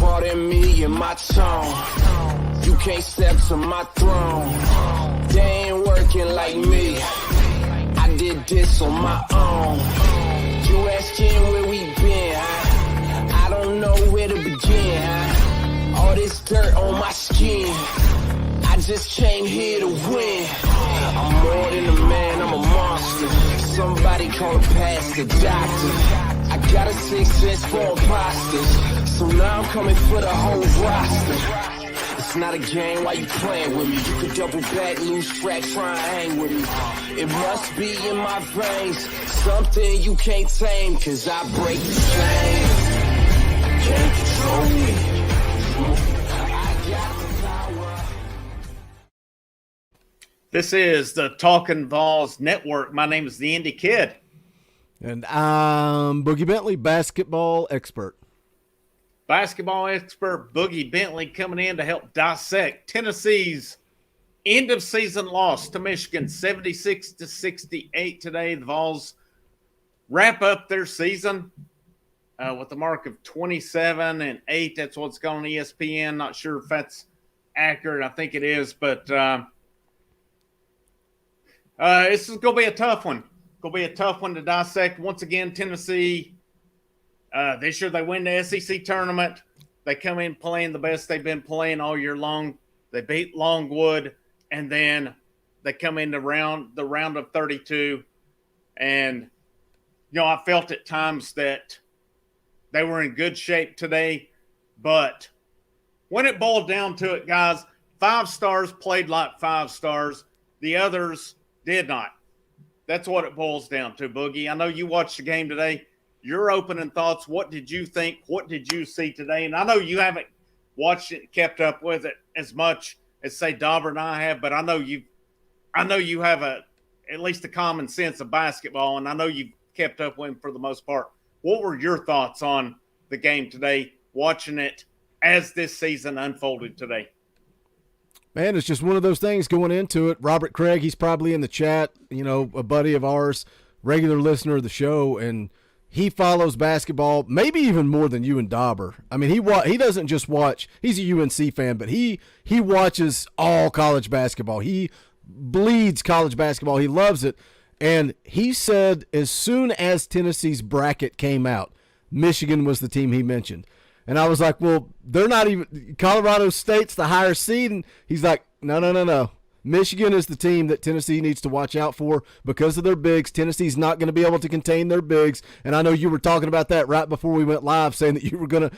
Pardon me and my tone. You can't step to my throne. They ain't working like me. I did this on my own. You asking where we been, huh? I don't know where to begin, huh? All this dirt on my skin. I just came here to win. I'm more than a man, I'm a monster. Somebody call a pastor, doctor. I got a sixth sense for imposters. So now I'm coming for the whole roster. It's not a game, why you playing with me? You could double back, lose track, try and hang with me. It must be in my veins, something you can't tame, cause I break the chains. Can't control me. I got the power. This is the Talkin VAWLS Network. My name is the Indy Kid. And I'm Boogie Bentley, basketball expert. Basketball expert Boogie Bentley coming in to help dissect Tennessee's end-of-season loss to Michigan, 76-68 today. The Vols wrap up their season with a mark of 27-8. That's what's going on ESPN. Not sure if that's accurate. I think it is, but this is going to be a tough one. Going to be a tough one to dissect. Once again, Tennessee, this year they win the SEC tournament. They come in playing the best they've been playing all year long. They beat Longwood, and then they come in the round of 32. And, I felt at times that they were in good shape today. But when it boiled down to it, guys, 5 stars played like 5 stars. The others did not. That's what it boils down to, Boogie. I know you watched the game today. Your opening thoughts, what did you think? What did you see today? And I know you haven't watched it and kept up with it as much as, say, Dauber and I have, but I know you have at least a common sense of basketball, and I know you've kept up with him for the most part. What were your thoughts on the game today, watching it as this season unfolded today? Man, it's just one of those things going into it. Robert Craig, he's probably in the chat, a buddy of ours, regular listener of the show, and he follows basketball maybe even more than you and Dauber. I mean, he doesn't just watch. He's a UNC fan, but he watches all college basketball. He bleeds college basketball. He loves it. And he said as soon as Tennessee's bracket came out, Michigan was the team he mentioned. And I was like, well, they're not even – Colorado State's the higher seed. And he's like, no. Michigan is the team that Tennessee needs to watch out for because of their bigs. Tennessee's not going to be able to contain their bigs. And I know you were talking about that right before we went live, saying that you were going to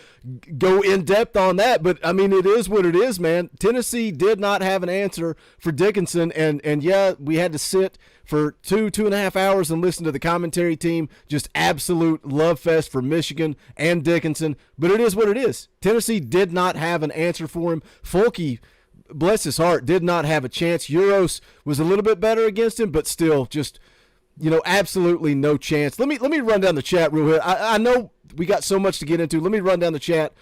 go in depth on that. But, I mean, it is what it is, man. Tennessee did not have an answer for Dickinson. And yeah, we had to sit for 2.5 hours and listen to the commentary team. Just absolute love fest for Michigan and Dickinson. But it is what it is. Tennessee did not have an answer for him. Fulke, bless his heart, did not have a chance. Euros was a little bit better against him, but still just, absolutely no chance. Let me run down the chat real quick. I know we got so much to get into. Let me run down the chat,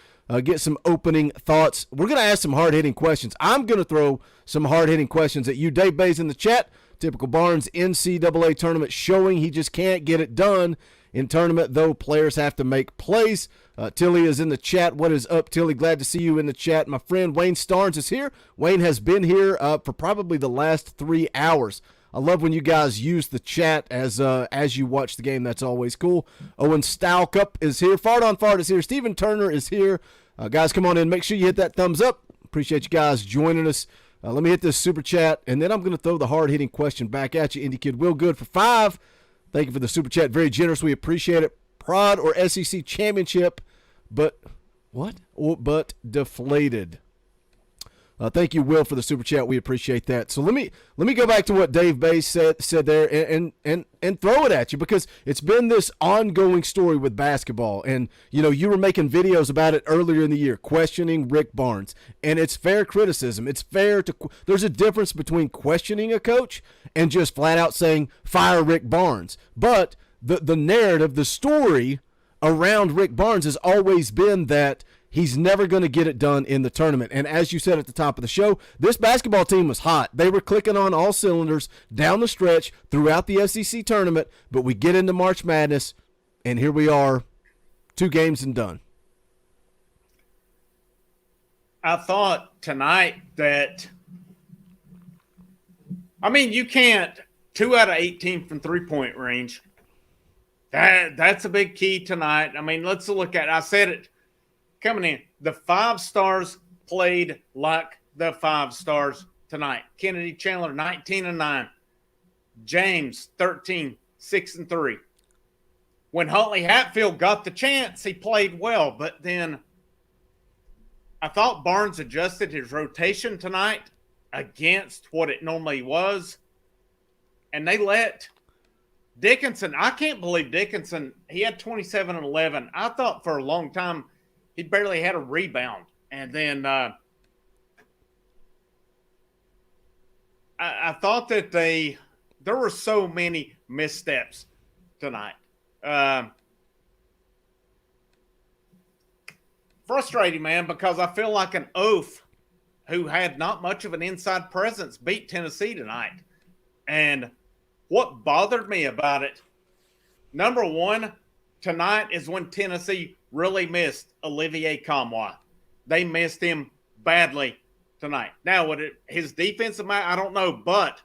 get some opening thoughts. We're going to ask some hard-hitting questions. I'm going to throw some hard-hitting questions at you. Dave Bay's in the chat. Typical Barnes NCAA tournament showing he just can't get it done in tournament, though players have to make plays. Tilly is in the chat. What is up, Tilly? Glad to see you in the chat. My friend Wayne Starnes is here. Wayne has been here for probably the last 3 hours. I love when you guys use the chat as you watch the game. That's always cool. Owen Stalkup is here. Fart on Fart is here. Stephen Turner is here. Guys, come on in. Make sure you hit that thumbs up. Appreciate you guys joining us. Let me hit this super chat, and then I'm going to throw the hard-hitting question back at you. Indy Kid Will Good for 5. Thank you for the super chat. Very generous. We appreciate it. Prod or SEC championship, but what? But deflated. Thank you, Will, for the super chat. We appreciate that. So let me go back to what Dave Bay said there and throw it at you, because it's been this ongoing story with basketball. And, you were making videos about it earlier in the year, questioning Rick Barnes. And it's fair criticism. It's fair to – there's a difference between questioning a coach and just flat out saying, fire Rick Barnes. But the narrative, the story around Rick Barnes has always been that he's never going to get it done in the tournament. And as you said at the top of the show, this basketball team was hot. They were clicking on all cylinders down the stretch throughout the SEC tournament, but we get into March Madness, and here we are, 2 games and done. I thought tonight that, I mean, you can't 2 out of 18 from three-point range. That's a big key tonight. I mean, let's look at it. I said it coming in. The 5 stars played like the 5 stars tonight. Kennedy Chandler, 19-9. James, 13, 6-3. When Huntley Hatfield got the chance, he played well, but then I thought Barnes adjusted his rotation tonight against what it normally was, and they let Dickinson. I can't believe Dickinson. He had 27 and 11. I thought for a long time he barely had a rebound, and then I thought that there were so many missteps tonight. Frustrating, man, because I feel like an oaf who had not much of an inside presence beat Tennessee tonight. And what bothered me about it, number one, tonight is when Tennessee really missed Olivier Kamwa. They missed him badly tonight. Now, his defensive match, I don't know, but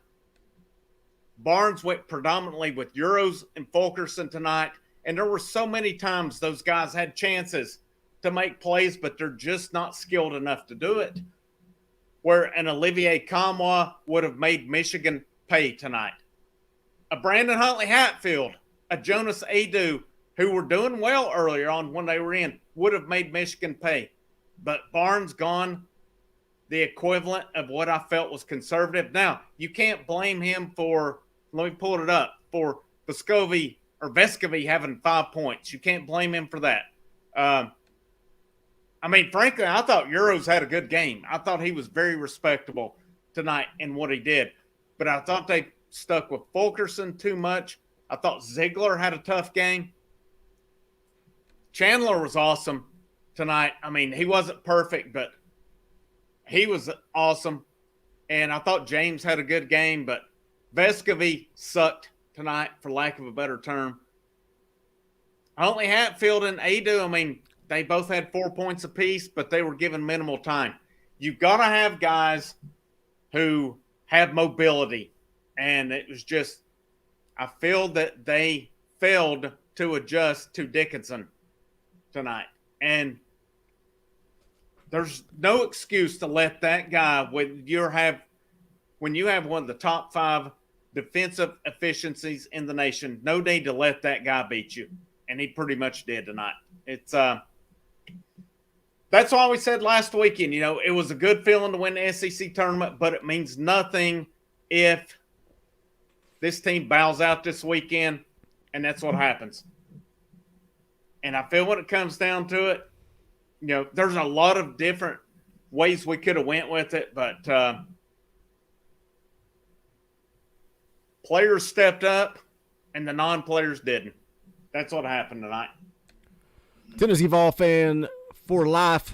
Barnes went predominantly with Euros and Fulkerson tonight, and there were so many times those guys had chances to make plays, but they're just not skilled enough to do it, where an Olivier Kamwa would have made Michigan pay tonight. A Brandon Huntley Hatfield, a Jonas Adu, who were doing well earlier on when they were in, would have made Michigan pay. But Barnes gone the equivalent of what I felt was conservative. Now, you can't blame him for, let me pull it up, for Vescovi having 5 points. You can't blame him for that. I mean, frankly, I thought Euros had a good game. I thought he was very respectable tonight in what he did. But I thought they stuck with Fulkerson too much. I thought Ziegler had a tough game. Chandler was awesome tonight. I mean, he wasn't perfect, but he was awesome. And I thought James had a good game, but Vescovi sucked tonight, for lack of a better term. Huntley Hatfield and Adu, I mean, they both had 4 points apiece, but they were given minimal time. You've got to have guys who have mobility. And it was just, I feel that they failed to adjust to Dickinson tonight. And there's no excuse to let that guy, when you have one of the top 5 defensive efficiencies in the nation, no need to let that guy beat you. And he pretty much did tonight. It's that's why we said last weekend, it was a good feeling to win the SEC tournament, but it means nothing if this team bows out this weekend, and that's what happens. And I feel when it comes down to it, there's a lot of different ways we could have went with it, but players stepped up and the non-players didn't. That's what happened tonight. Tennessee Vol fan for life.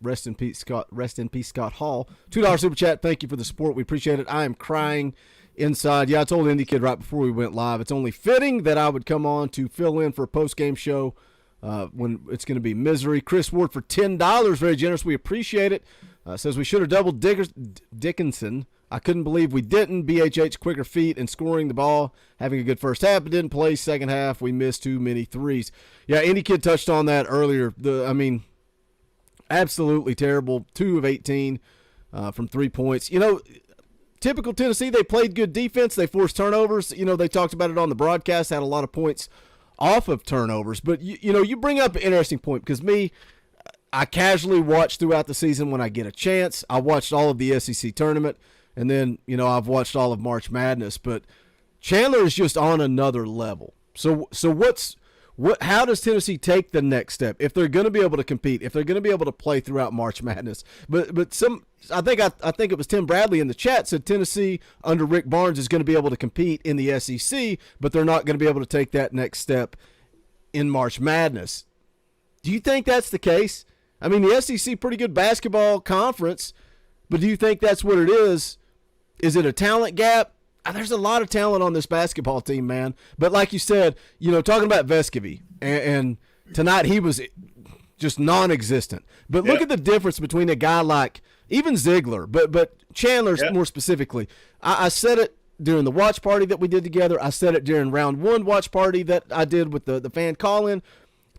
Rest in peace, Scott. Rest in peace, Scott Hall. $2 super chat. Thank you for the support. We appreciate it. I am crying inside. Yeah, I told Indy Kid right before we went live, it's only fitting that I would come on to fill in for a post-game show when it's going to be misery. Chris Ward for $10. Very generous. We appreciate it. Says we should have doubled Dickinson. I couldn't believe we didn't. BHH quicker feet and scoring the ball, having a good first half, but didn't play second half. We missed too many threes. Yeah, Indy Kid touched on that earlier. Absolutely terrible. 2 of 18 from 3 points. Typical Tennessee, they played good defense. They forced turnovers. They talked about it on the broadcast, had a lot of points off of turnovers. But, you bring up an interesting point because I casually watch throughout the season when I get a chance. I watched all of the SEC tournament. And then, I've watched all of March Madness, but Chandler is just on another level. So how does Tennessee take the next step if they're going to be able to compete, if they're going to be able to play throughout March Madness? But I think it was Tim Bradley in the chat said Tennessee under Rick Barnes is going to be able to compete in the SEC, but they're not going to be able to take that next step in March Madness. Do you think that's the case? I mean, the SEC, pretty good basketball conference, but do you think that's what it is? Is it a talent gap? There's a lot of talent on this basketball team, man. But like you said, talking about Vescovi, and tonight he was just non-existent. But look at the difference between a guy like even Ziegler, but Chandler more specifically. I said it during the watch party that we did together. I said it during round 1 watch party that I did with the fan call-in.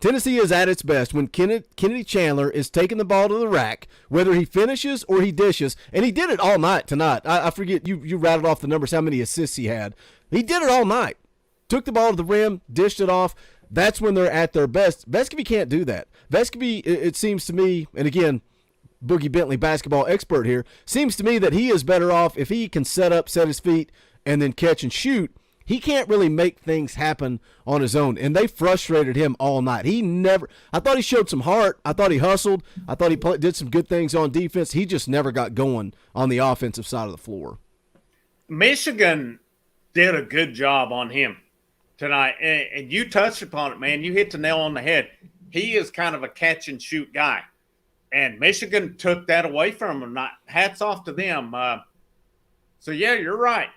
Tennessee is at its best when Kennedy Chandler is taking the ball to the rack, whether he finishes or he dishes, and he did it all night tonight. I forget, you rattled off the numbers, how many assists he had. He did it all night. Took the ball to the rim, dished it off. That's when they're at their best. Vescovi can't do that. Vescovi, it seems to me, and again, Boogie Bentley, basketball expert here, seems to me that he is better off if he can set his feet, and then catch and shoot. He can't really make things happen on his own, and they frustrated him all night. I thought he showed some heart. I thought he hustled. I thought he did some good things on defense. He just never got going on the offensive side of the floor. Michigan did a good job on him tonight, and you touched upon it, man. You hit the nail on the head. He is kind of a catch-and-shoot guy, and Michigan took that away from him. Hats off to them. So, yeah, you're right.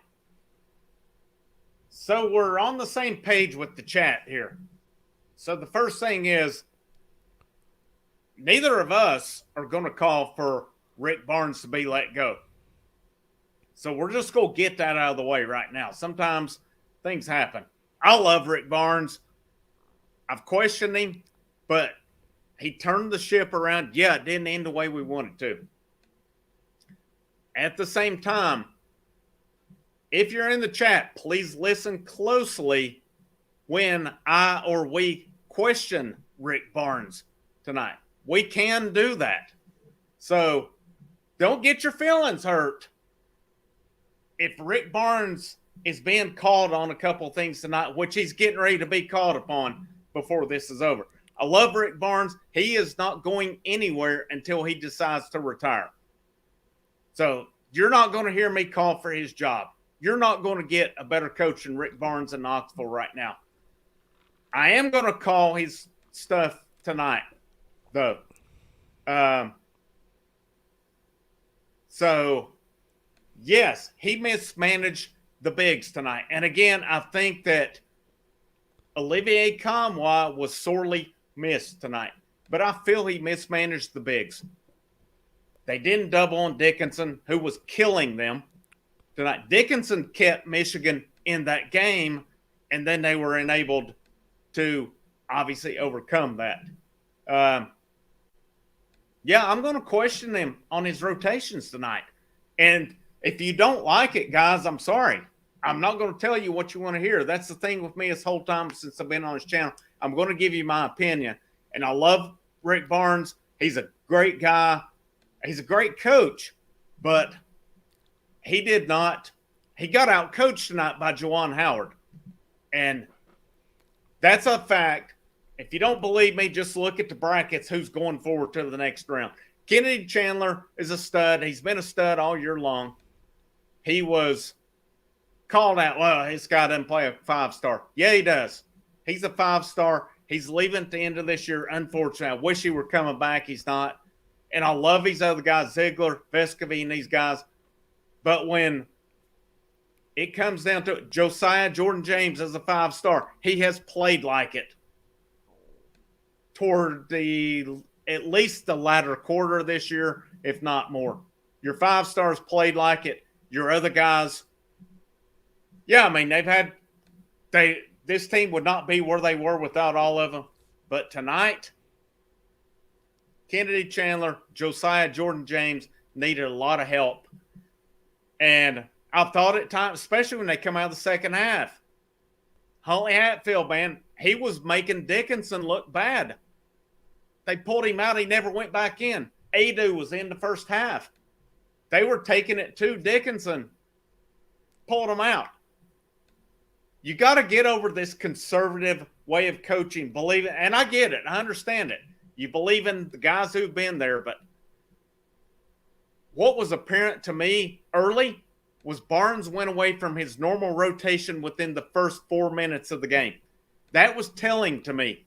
So we're on the same page with the chat here. So the first thing is, neither of us are going to call for Rick Barnes to be let go. So we're just going to get that out of the way right now. Sometimes things happen. I love Rick Barnes. I've questioned him, but he turned the ship around. Yeah, it didn't end the way we wanted to. At the same time, if you're in the chat, please listen closely when I or we question Rick Barnes tonight. We can do that. So don't get your feelings hurt. If Rick Barnes is being called on a couple of things tonight, which he's getting ready to be called upon before this is over. I love Rick Barnes. He is not going anywhere until he decides to retire. So you're not going to hear me call for his job. You're not going to get a better coach than Rick Barnes in Knoxville right now. I am going to call his stuff tonight, though. So, yes, he mismanaged the bigs tonight. And again, I think that Olivier Kamwa was sorely missed tonight. But I feel he mismanaged the bigs. They didn't double on Dickinson, who was killing them tonight. Dickinson kept Michigan in that game, and then they were enabled to obviously overcome that. Yeah, I'm going to question him on his rotations tonight. And if you don't like it, guys, I'm sorry. I'm not going to tell you what you want to hear. That's the thing with me this whole time since I've been on his channel. I'm going to give you my opinion. And I love Rick Barnes. He's a great guy. He's a great coach. But he got out coached tonight by Juwan Howard. And that's a fact. If you don't believe me, just look at the brackets, who's going forward to the next round. Kennedy Chandler is a stud. He's been a stud all year long. He was called out, well, this guy doesn't play a 5-star. Yeah, he does. He's a 5-star. He's leaving at the end of this year, unfortunately. I wish he were coming back. He's not. And I love these other guys, Ziegler, Vescovi, and these guys. But when it comes down to it, Josiah Jordan-James as a 5-star, he has played like it toward at least the latter quarter of this year, if not more. Your 5-stars played like it. Your other guys, yeah, I mean, this team would not be where they were without all of them. But tonight, Kennedy Chandler, Josiah Jordan-James needed a lot of help. And I've thought at times, especially when they come out of the second half, Huntley Hatfield, man, he was making Dickinson look bad. They pulled him out. He never went back in. Adu was in the first half. They were taking it to Dickinson, pulled him out. You got to get over this conservative way of coaching. Believe it. And I get it. I understand it. You believe in the guys who've been there. But what was apparent to me early was Barnes went away from his normal rotation within the first 4 minutes of the game. That was telling to me.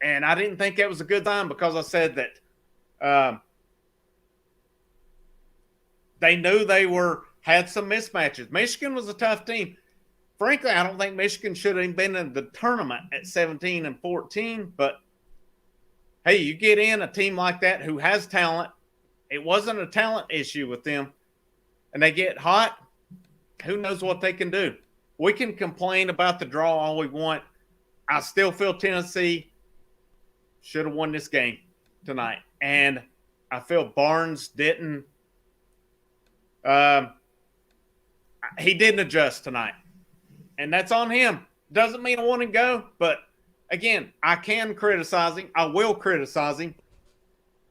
And I didn't think that was a good sign because I said that Um, they knew they had some mismatches. Michigan was a tough team. Frankly, I don't think Michigan should have been in the tournament at 17-14. But hey, you get in a team like that who has talent. It wasn't a talent issue with them, and they get hot. Who knows what they can do? We can complain about the draw all we want. I still feel Tennessee should have won this game tonight, and I feel Barnes didn't. He didn't adjust tonight, and that's on him. Doesn't mean I want him to go, but again, I can criticize him. I will criticize him,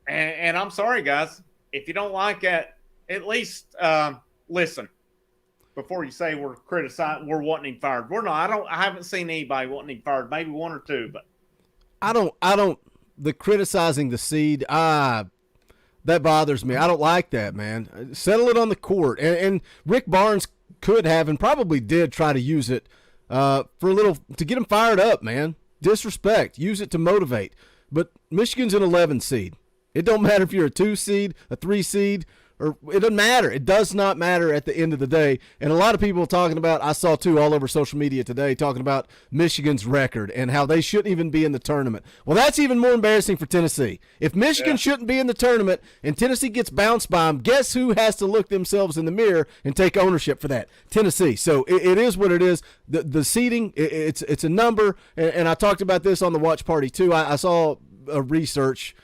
and I'm sorry, guys. If you don't like it, at least listen before you say we're criticizing. We're wanting him fired. We're not. I haven't seen anybody wanting him fired. Maybe one or two, but I don't. The criticizing the seed, that bothers me. I don't like that, man. Settle it on the court. And Rick Barnes could have and probably did try to use it for a little to get him fired up, man. Disrespect. Use it to motivate. But Michigan's an 11 seed. It don't matter if you're a 2 seed, a 3 seed, or it doesn't matter. It does not matter at the end of the day. And a lot of people talking about, I saw too all over social media today, talking about Michigan's record and how they shouldn't even be in the tournament. Well, that's even more embarrassing for Tennessee. If Michigan shouldn't be in the tournament and Tennessee gets bounced by them, guess who has to look themselves in the mirror and take ownership for that? Tennessee. So it is what it is. The seeding, it's a number, and I talked about this on the watch party too. I saw a research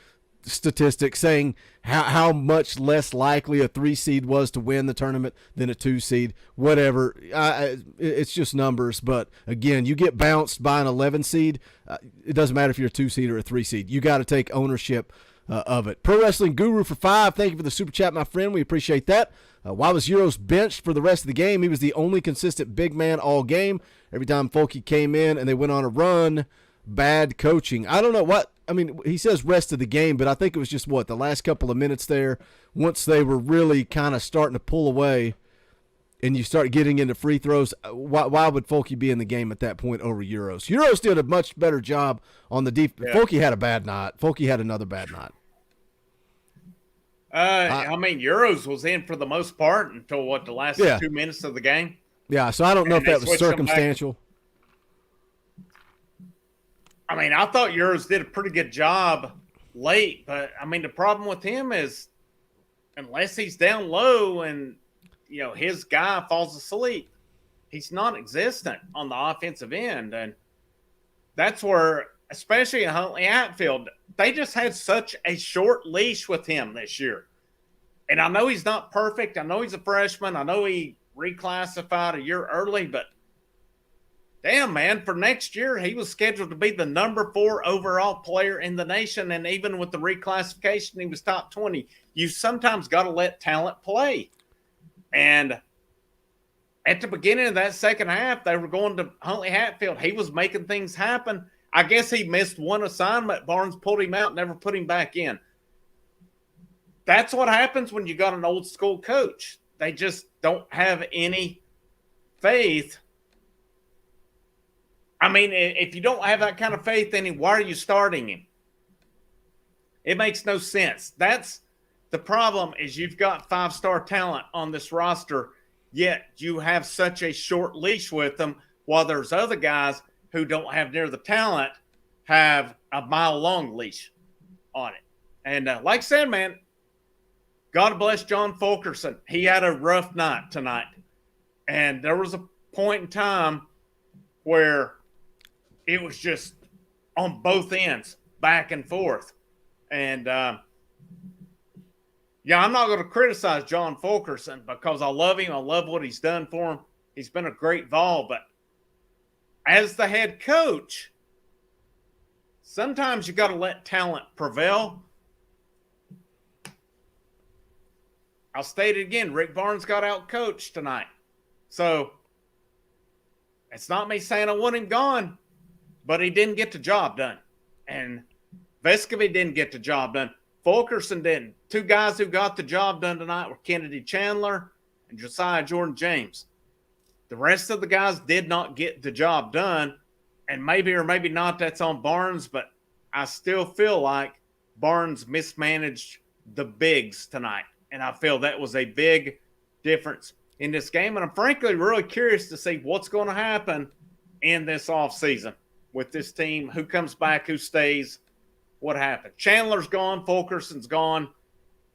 statistic saying how much less likely a 3 seed was to win the tournament than a 2 seed. Whatever, it's just numbers. But again, you get bounced by an 11 seed. It doesn't matter if you're a 2 seed or a 3 seed. You got to take ownership of it. Pro Wrestling Guru for 5. Thank you for the super chat, my friend. We appreciate that. Why was Euros benched for the rest of the game? He was the only consistent big man all game. Every time Folky came in and they went on a run, bad coaching. I don't know what. I mean, he says rest of the game, but I think it was just the last couple of minutes there, once they were really kind of starting to pull away and you start getting into free throws. Why would Folky be in the game at that point over Euros? Euros did a much better job on the defense. Yeah. Folky had a bad night. Folky had another bad night. I mean, Euros was in for the most part until the last 2 minutes of the game. Yeah, so I don't know if that was circumstantial. I mean, I thought Euros did a pretty good job late, but I mean, the problem with him is unless he's down low and, his guy falls asleep, he's non-existent on the offensive end. And that's where, especially in Huntley Hatfield, they just had such a short leash with him this year. And I know he's not perfect. I know he's a freshman. I know he reclassified a year early, but damn, man, for next year, he was scheduled to be the number 4 overall player in the nation. And even with the reclassification, he was top 20. You sometimes got to let talent play. And at the beginning of that second half, they were going to Huntley Hatfield. He was making things happen. I guess he missed one assignment. Barnes pulled him out, never put him back in. That's what happens when you got an old school coach. They just don't have any faith. I mean, if you don't have that kind of faith in him, why are you starting him? It makes no sense. That's the problem, is you've got 5-star talent on this roster, yet you have such a short leash with them, while there's other guys who don't have near the talent have a mile-long leash on it. And like I said, man, God bless John Fulkerson. He had a rough night tonight. And there was a point in time where it was just on both ends, back and forth. And, I'm not going to criticize John Fulkerson because I love him. I love what he's done for him. He's been a great Vol. But as the head coach, sometimes you got to let talent prevail. I'll state it again. Rick Barnes got out-coached tonight. So it's not me saying I want him gone, but he didn't get the job done. And Vescovy didn't get the job done. Fulkerson didn't. 2 guys who got the job done tonight were Kennedy Chandler and Josiah Jordan-James. The rest of the guys did not get the job done. And maybe or maybe not that's on Barnes, but I still feel like Barnes mismanaged the bigs tonight. And I feel that was a big difference in this game. And I'm frankly really curious to see what's going to happen in this offseason with this team. Who comes back, who stays, what happened. Chandler's gone, Fulkerson's gone.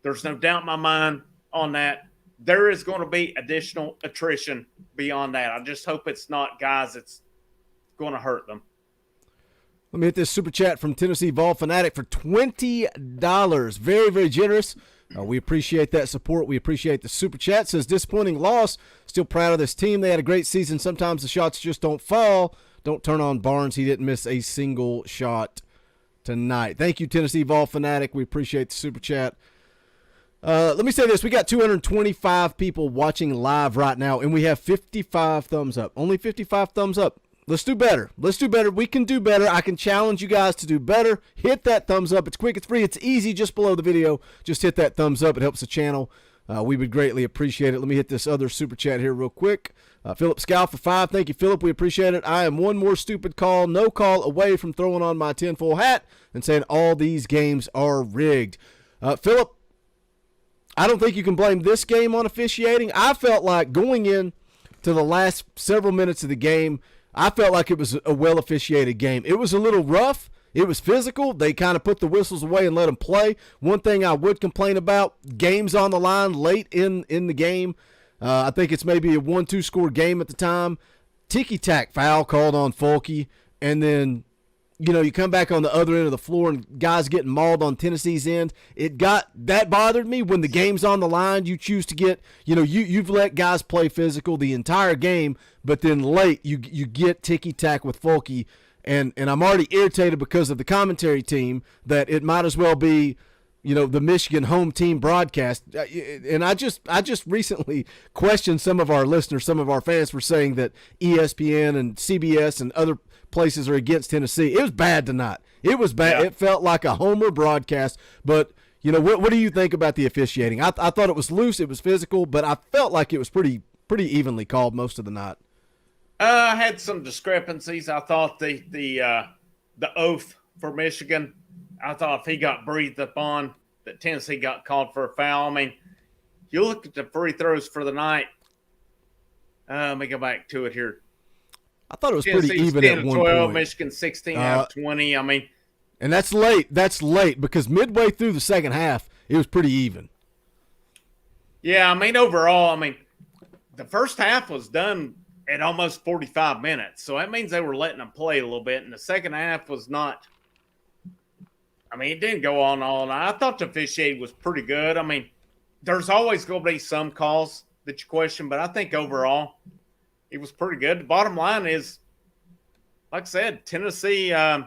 There's no doubt in my mind on that. There is going to be additional attrition beyond that. I just hope it's not guys that's going to hurt them. Let me hit this super chat from Tennessee Vol Fanatic for $20. Very, very generous. We appreciate that support. We appreciate the super chat. Says, disappointing loss. Still proud of this team. They had a great season. Sometimes the shots just don't fall. Don't turn on Barnes. He didn't miss a single shot tonight. Thank you, Tennessee Vol Fanatic. We appreciate the super chat. Let me say this. We got 225 people watching live right now, and we have 55 thumbs up. Only 55 thumbs up. Let's do better. Let's do better. We can do better. I can challenge you guys to do better. Hit that thumbs up. It's quick. It's free. It's easy. Just below the video. Just hit that thumbs up. It helps the channel. We would greatly appreciate it. Let me hit this other super chat here real quick. Philip Scow for 5. Thank you, Philip. We appreciate it. I am one more stupid call, no call away from throwing on my tinfoil hat and saying all these games are rigged. Philip, I don't think you can blame this game on officiating. I felt like going in to the last several minutes of the game, I felt like it was a well-officiated game. It was a little rough. It was physical. They kind of put the whistles away and let them play. One thing I would complain about, games on the line late in the game. I think it's maybe a 1-2 score game at the time. Ticky-tack foul called on Fulke, and then you come back on the other end of the floor and guys getting mauled on Tennessee's end. That bothered me. When the game's on the line, you choose to get, you've let guys play physical the entire game, but then late you get ticky-tack with Fulke, and I'm already irritated because of the commentary team that it might as well be, the Michigan home team broadcast. And I just recently questioned some of our listeners, some of our fans for saying that ESPN and CBS and other places are against Tennessee. It was bad tonight. It was bad. Yeah. It felt like a homer broadcast. But what do you think about the officiating? I thought it was loose. It was physical, but I felt like it was pretty evenly called most of the night. I had some discrepancies. I thought the oath for Michigan, I thought if he got breathed upon, that Tennessee got called for a foul. I mean, you look at the free throws for the night. Let me go back to it here. I thought it was Tennessee's pretty even 10 at one 12, point. Michigan 16 out of 20. I mean, and that's late. That's late because midway through the second half, it was pretty even. Yeah, I mean, overall, the first half was done at almost 45 minutes. So that means they were letting them play a little bit. And the second half was not – it didn't go on all night. I thought the officiating was pretty good. There's always going to be some calls that you question, but I think overall it was pretty good. The bottom line is, like I said, Tennessee, and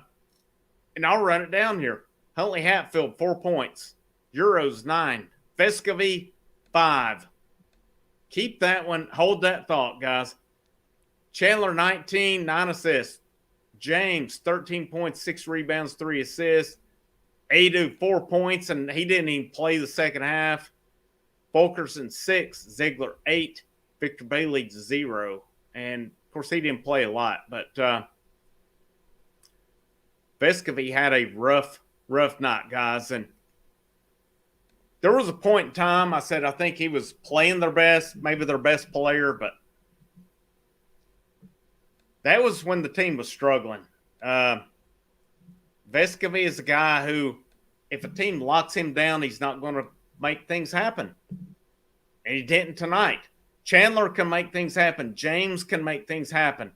I'll run it down here. Huntley Hatfield, 4 points. Euros, 9. Vescovy, 5. Keep that one. Hold that thought, guys. Chandler, 19, 9 assists. James, 13 points, 6 rebounds, 3 assists. Adu, 4 points, and he didn't even play the second half. Fulkerson, 6. Ziegler, 8. Victor Bailey, 0. And, of course, he didn't play a lot. But Vescovy had a rough night, guys. And there was a point in time I said I think he was playing their best, maybe their best player, but that was when the team was struggling. Vescovy is a guy who, if a team locks him down, he's not going to make things happen. And he didn't tonight. Chandler can make things happen. James can make things happen.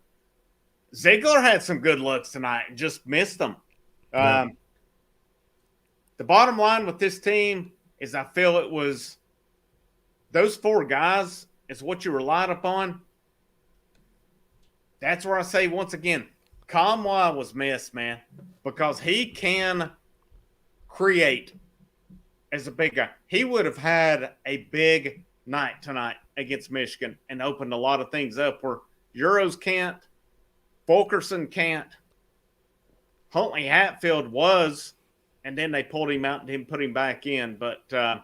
Ziegler had some good looks tonight and just missed them. The bottom line with this team is I feel it was those 4 guys is what you relied upon. That's where I say, once again, Kamwa was missed, man, because he can create as a big guy. He would have had a big night tonight against Michigan and opened a lot of things up where Euros can't, Fulkerson can't. Huntley Hatfield was, and then they pulled him out and didn't put him back in. But it's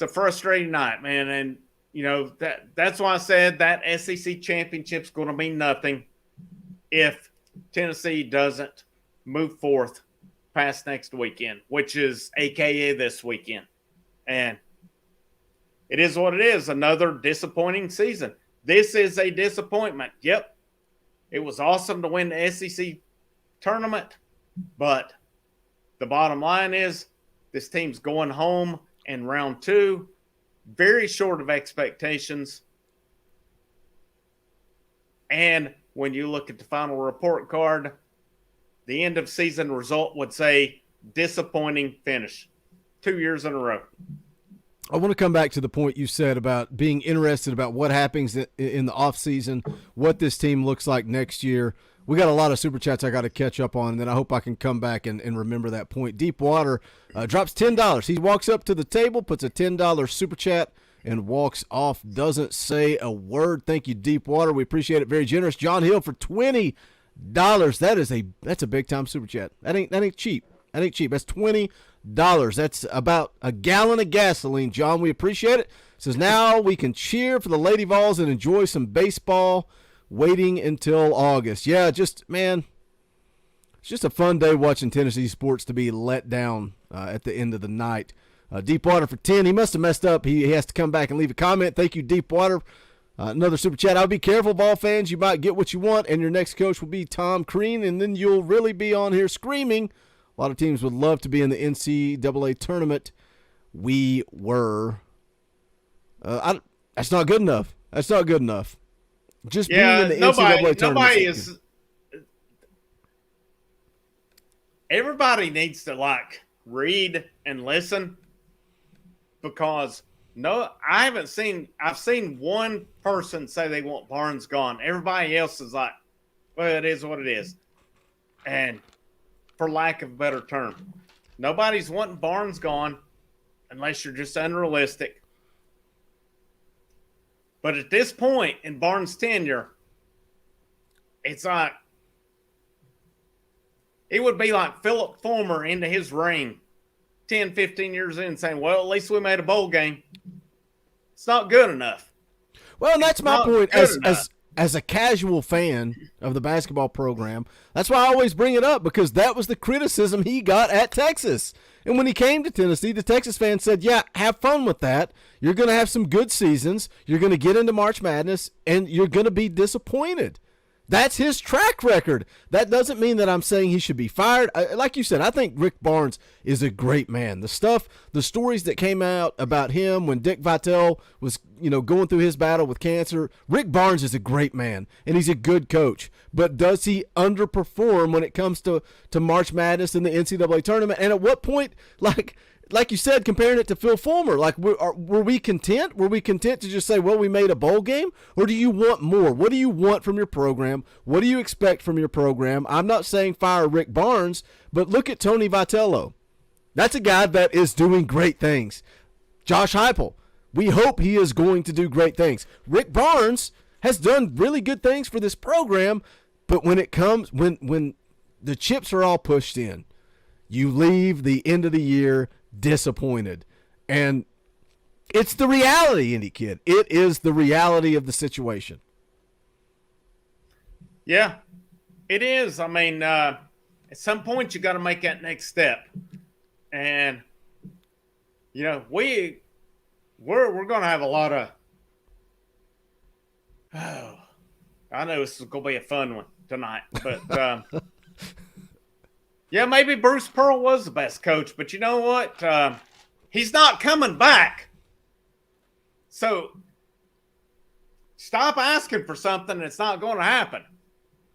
a frustrating night, man. And, that's why I said that SEC championship's going to mean nothing if Tennessee doesn't move forth past next weekend, which is AKA this weekend. And it is what it is. Another disappointing season. This is a disappointment. Yep. It was awesome to win the SEC tournament, but the bottom line is this team's going home in round 2, very short of expectations. And when you look at the final report card, the end of season result would say disappointing finish 2 years in a row. I want to come back to the point you said about being interested about what happens in the offseason, what this team looks like next year. We got a lot of super chats I got to catch up on, and then I hope I can come back and remember that point. Deepwater drops $10. He walks up to the table, puts a $10 super chat, and walks off. Doesn't say a word. Thank you, Deepwater. We appreciate it. Very generous. John Hill for $20. That's a big time super chat. That ain't cheap. That ain't cheap. That's $20. That's about a gallon of gasoline, John. We appreciate it. Says now we can cheer for the Lady Vols and enjoy some baseball. Waiting until August. Yeah, man, it's just a fun day watching Tennessee sports to be let down at the end of the night. Deepwater for 10. He must have messed up. He has to come back and leave a comment. Thank you, Deepwater. Another super chat. I'll be careful, ball fans. You might get what you want, and your next coach will be Tom Crean, and then you'll really be on here screaming. A lot of teams would love to be in the NCAA tournament. We were. That's not good enough. That's not good enough. Just being in the NCAA tournament. Nobody is. Everybody needs to read and listen, because I've seen one person say they want Barnes gone. Everybody else is like, well, it is what it is. And for lack of a better term, nobody's wanting Barnes gone unless you're just unrealistic. But at this point in Barnes' tenure, it's like it would be like Philip Fulmer into his reign 10, 15 years in saying, well, at least we made a bowl game. It's not good enough. Well, and that's my point as a casual fan of the basketball program. That's why I always bring it up, because that was the criticism he got at Texas. And when he came to Tennessee, the Texas fans said, yeah, have fun with that. You're going to have some good seasons. You're going to get into March Madness, and you're going to be disappointed. That's his track record. That doesn't mean that I'm saying he should be fired. Like you said, I think Rick Barnes is a great man. The stories that came out about him when Dick Vitale was, going through his battle with cancer. Rick Barnes is a great man, and he's a good coach. But does he underperform when it comes to March Madness and the NCAA tournament? And at what point, like you said, comparing it to Phil Fulmer, were we content? Were we content to just say, well, we made a bowl game? Or do you want more? What do you want from your program? What do you expect from your program? I'm not saying fire Rick Barnes, but look at Tony Vitello. That's a guy that is doing great things. Josh Heupel, we hope he is going to do great things. Rick Barnes has done really good things for this program, but when the chips are all pushed in, you leave the end of the year disappointed. And it's the reality, Indy Kid. It is the reality of the situation. Yeah, it is. I mean, at some point you got to make that next step. And, we're going to have a lot of, I know this is going to be a fun one tonight, but yeah, maybe Bruce Pearl was the best coach, but you know what? He's not coming back. So stop asking for something that's not going to happen.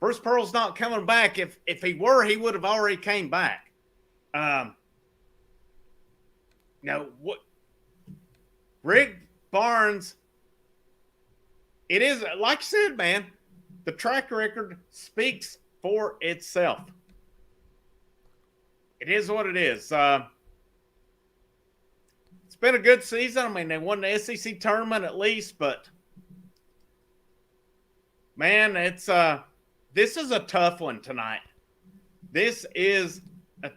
Bruce Pearl's not coming back. If he were, he would have already came back. What Rick Barnes, it is, like you said, man, the track record speaks for itself. It is what it is. It's been a good season. I mean, they won the SEC tournament at least, but man, this is a tough one tonight. This is I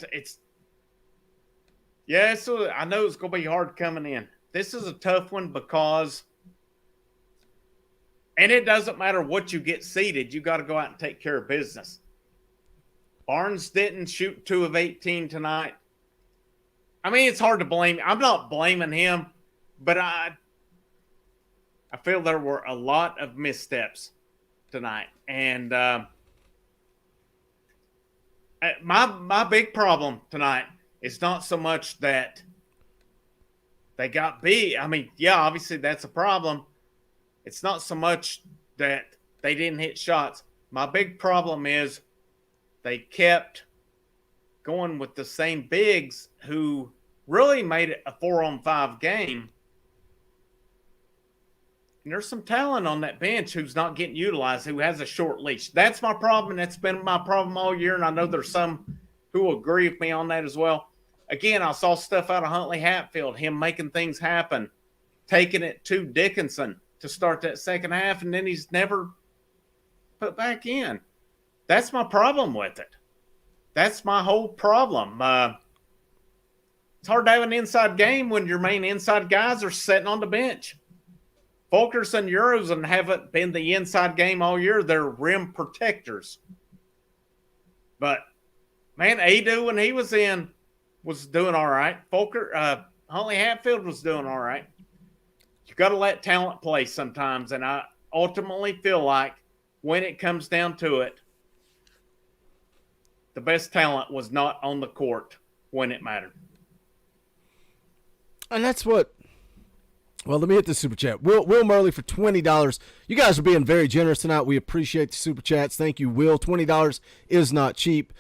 know it's going to be hard coming in. This is a tough one because, and it doesn't matter what you get seeded, you got to go out and take care of business. Barnes didn't shoot 2 of 18 tonight. I mean, it's hard to blame. I'm not blaming him, but I feel there were a lot of missteps tonight. And my big problem tonight is not so much that they got beat. I mean, yeah, obviously that's a problem. It's not so much that they didn't hit shots. My big problem is they kept going with the same bigs who really made it a 4-on-5 game. And there's some talent on that bench who's not getting utilized, who has a short leash. That's my problem. That's been my problem all year, and I know there's some who will agree with me on that as well. Again, I saw stuff out of Huntley Hatfield, him making things happen, taking it to Dickinson to start that second half, and then he's never put back in. That's my problem with it. That's my whole problem. It's hard to have an inside game when your main inside guys are sitting on the bench. Fulkerson, Eurozen haven't been the inside game all year. They're rim protectors. But, man, Adu, when he was in, was doing all right. Huntley Hatfield was doing all right. You've got to let talent play sometimes, and I ultimately feel like when it comes down to it, the best talent was not on the court when it mattered. And that's what – well, let me hit the super chat. Will Murley for $20. You guys are being very generous tonight. We appreciate the super chats. Thank you, Will. $20 is not cheap.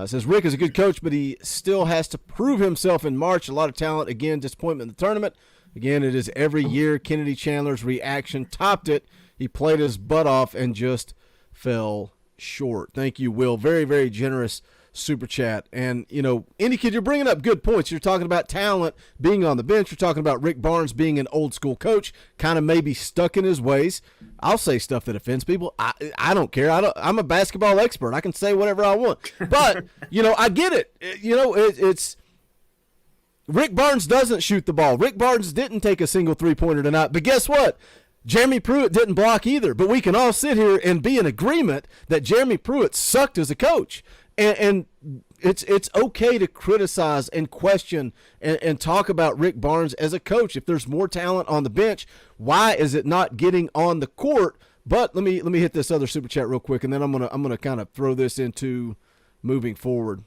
Says Rick is a good coach, but he still has to prove himself in March. A lot of talent. Again, disappointment in the tournament. Again, it is every year. Kennedy Chandler's reaction topped it. He played his butt off and just fell short. Thank you, Will. Very, very generous super chat. And, you know, Indy Kid, you're bringing up good points. You're talking about talent being on the bench. You're talking about Rick Barnes being an old school coach, kind of maybe stuck in his ways. I'll say stuff that offends people. I don't care. I'm a basketball expert. I can say whatever I want. But, you know, I get it. You know, it's Rick Barnes doesn't shoot the ball. Rick Barnes didn't take a single three-pointer tonight. But guess what? Jeremy Pruitt didn't block either. But we can all sit here and be in agreement that Jeremy Pruitt sucked as a coach. And it's okay to criticize and question and talk about Rick Barnes as a coach. If there's more talent on the bench, why is it not getting on the court? But let me hit this other super chat real quick, and then I'm gonna kind of throw this into moving forward.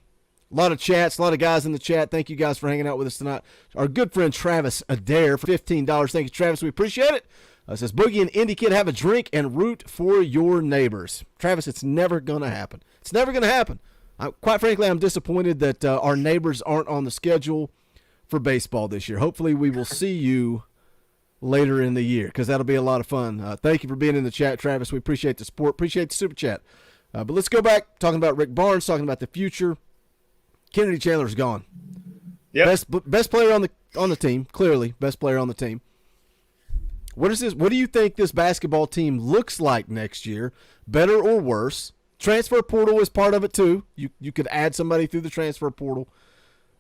A lot of chats, a lot of guys in the chat. Thank you guys for hanging out with us tonight. Our good friend Travis Adair for $15. Thank you, Travis. We appreciate it. Says Boogie and Indy Kid, have a drink and root for your neighbors. Travis, it's never gonna happen. It's never gonna happen. Quite frankly, I'm disappointed that our neighbors aren't on the schedule for baseball this year. Hopefully, we will see you later in the year because that'll be a lot of fun. Thank you for being in the chat, Travis. We appreciate the support. Appreciate the super chat. But let's go back talking about Rick Barnes, talking about the future. Kennedy Chandler's gone. Yep. Best player on the team, clearly best player on the team. What do you think this basketball team looks like next year? Better or worse? Transfer portal is part of it too. You could add somebody through the transfer portal.